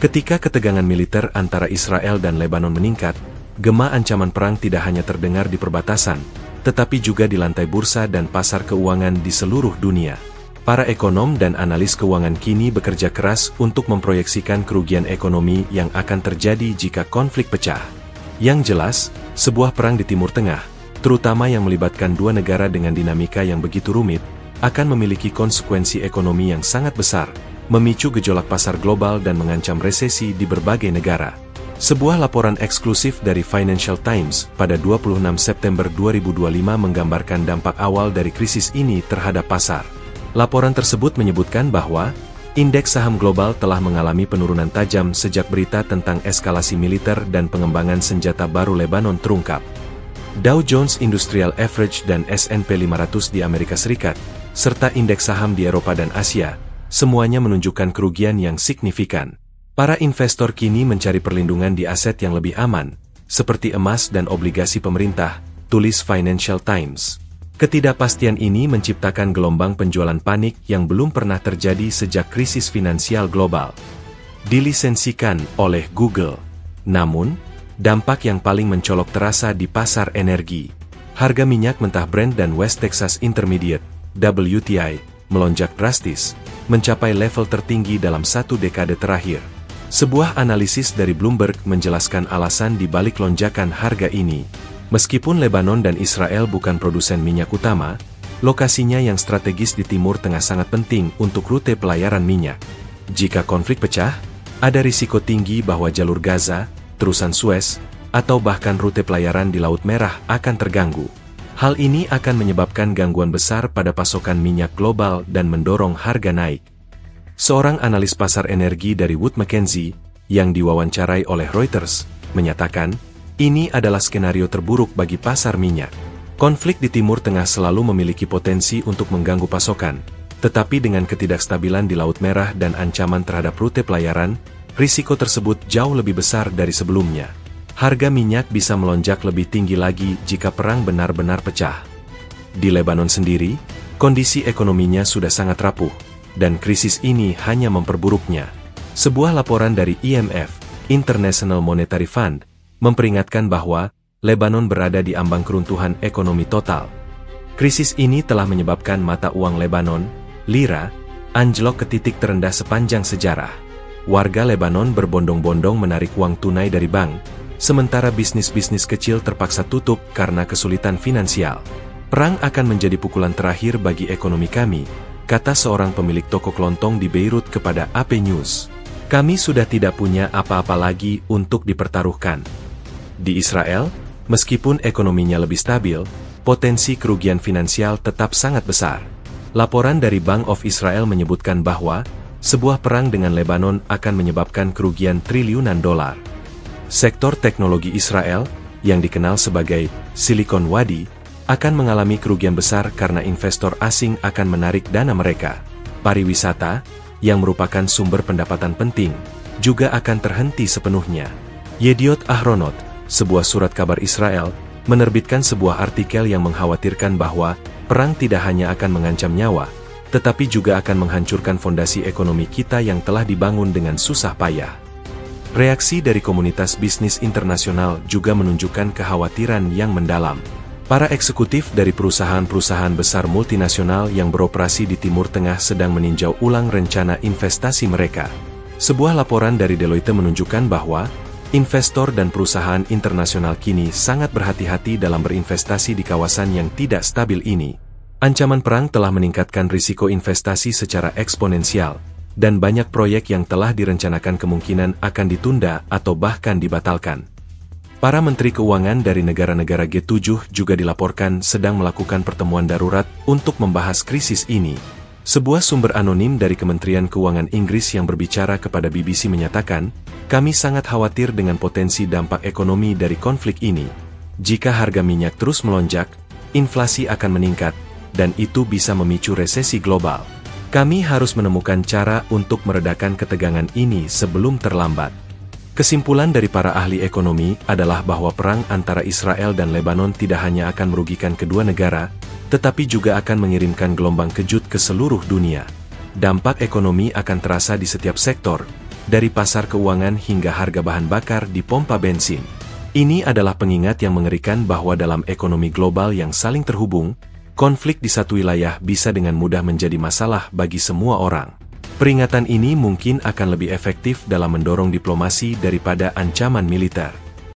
Ketika ketegangan militer antara Israel dan Lebanon meningkat, gema ancaman perang tidak hanya terdengar di perbatasan, tetapi juga di lantai bursa dan pasar keuangan di seluruh dunia. Para ekonom dan analis keuangan kini bekerja keras untuk memproyeksikan kerugian ekonomi yang akan terjadi jika konflik pecah. Yang jelas, sebuah perang di Timur Tengah, terutama yang melibatkan dua negara dengan dinamika yang begitu rumit, akan memiliki konsekuensi ekonomi yang sangat besar, memicu gejolak pasar global dan mengancam resesi di berbagai negara. Sebuah laporan eksklusif dari Financial Times pada 26 September 2025 menggambarkan dampak awal dari krisis ini terhadap pasar. Laporan tersebut menyebutkan bahwa indeks saham global telah mengalami penurunan tajam sejak berita tentang eskalasi militer dan pengembangan senjata baru Lebanon terungkap. Dow Jones Industrial Average dan S&P 500 di Amerika Serikat, serta indeks saham di Eropa dan Asia, semuanya menunjukkan kerugian yang signifikan. Para investor kini mencari perlindungan di aset yang lebih aman, seperti emas dan obligasi pemerintah, tulis Financial Times. Ketidakpastian ini menciptakan gelombang penjualan panik yang belum pernah terjadi sejak krisis finansial global. Dilisensikan oleh Google. Namun, dampak yang paling mencolok terasa di pasar energi. Harga minyak mentah Brent dan West Texas Intermediate, WTI, melonjak drastis, mencapai level tertinggi dalam satu dekade terakhir. Sebuah analisis dari Bloomberg menjelaskan alasan di balik lonjakan harga ini. Meskipun Lebanon dan Israel bukan produsen minyak utama, lokasinya yang strategis di Timur Tengah sangat penting untuk rute pelayaran minyak. Jika konflik pecah, ada risiko tinggi bahwa jalur Gaza, terusan Suez, atau bahkan rute pelayaran di Laut Merah akan terganggu. Hal ini akan menyebabkan gangguan besar pada pasokan minyak global dan mendorong harga naik. Seorang analis pasar energi dari Wood Mackenzie, yang diwawancarai oleh Reuters, menyatakan, ini adalah skenario terburuk bagi pasar minyak. Konflik di Timur Tengah selalu memiliki potensi untuk mengganggu pasokan, tetapi dengan ketidakstabilan di Laut Merah dan ancaman terhadap rute pelayaran, risiko tersebut jauh lebih besar dari sebelumnya. Harga minyak bisa melonjak lebih tinggi lagi jika perang benar-benar pecah. Di Lebanon sendiri, kondisi ekonominya sudah sangat rapuh, dan krisis ini hanya memperburuknya. Sebuah laporan dari IMF, International Monetary Fund, memperingatkan bahwa Lebanon berada di ambang keruntuhan ekonomi total. Krisis ini telah menyebabkan mata uang Lebanon, lira, anjlok ke titik terendah sepanjang sejarah. Warga Lebanon berbondong-bondong menarik uang tunai dari bank, sementara bisnis-bisnis kecil terpaksa tutup karena kesulitan finansial. Perang akan menjadi pukulan terakhir bagi ekonomi kami, kata seorang pemilik toko kelontong di Beirut kepada AP News. Kami sudah tidak punya apa-apa lagi untuk dipertaruhkan. Di Israel, meskipun ekonominya lebih stabil, potensi kerugian finansial tetap sangat besar. Laporan dari Bank of Israel menyebutkan bahwa sebuah perang dengan Lebanon akan menyebabkan kerugian triliunan dolar. Sektor teknologi Israel, yang dikenal sebagai Silicon Wadi, akan mengalami kerugian besar karena investor asing akan menarik dana mereka. Pariwisata, yang merupakan sumber pendapatan penting, juga akan terhenti sepenuhnya. Yediot Ahronot, sebuah surat kabar Israel, menerbitkan sebuah artikel yang mengkhawatirkan bahwa perang tidak hanya akan mengancam nyawa, tetapi juga akan menghancurkan fondasi ekonomi kita yang telah dibangun dengan susah payah. Reaksi dari komunitas bisnis internasional juga menunjukkan kekhawatiran yang mendalam. Para eksekutif dari perusahaan-perusahaan besar multinasional yang beroperasi di Timur Tengah sedang meninjau ulang rencana investasi mereka. Sebuah laporan dari Deloitte menunjukkan bahwa investor dan perusahaan internasional kini sangat berhati-hati dalam berinvestasi di kawasan yang tidak stabil ini. Ancaman perang telah meningkatkan risiko investasi secara eksponensial, dan banyak proyek yang telah direncanakan kemungkinan akan ditunda atau bahkan dibatalkan. Para menteri keuangan dari negara-negara G7 juga dilaporkan sedang melakukan pertemuan darurat untuk membahas krisis ini. Sebuah sumber anonim dari Kementerian Keuangan Inggris yang berbicara kepada BBC menyatakan, kami sangat khawatir dengan potensi dampak ekonomi dari konflik ini. Jika harga minyak terus melonjak, inflasi akan meningkat, dan itu bisa memicu resesi global. Kami harus menemukan cara untuk meredakan ketegangan ini sebelum terlambat. Kesimpulan dari para ahli ekonomi adalah bahwa perang antara Israel dan Lebanon tidak hanya akan merugikan kedua negara, tetapi juga akan mengirimkan gelombang kejut ke seluruh dunia. Dampak ekonomi akan terasa di setiap sektor, dari pasar keuangan hingga harga bahan bakar di pompa bensin. Ini adalah pengingat yang mengerikan bahwa dalam ekonomi global yang saling terhubung, konflik di satu wilayah bisa dengan mudah menjadi masalah bagi semua orang. Peringatan ini mungkin akan lebih efektif dalam mendorong diplomasi daripada ancaman militer.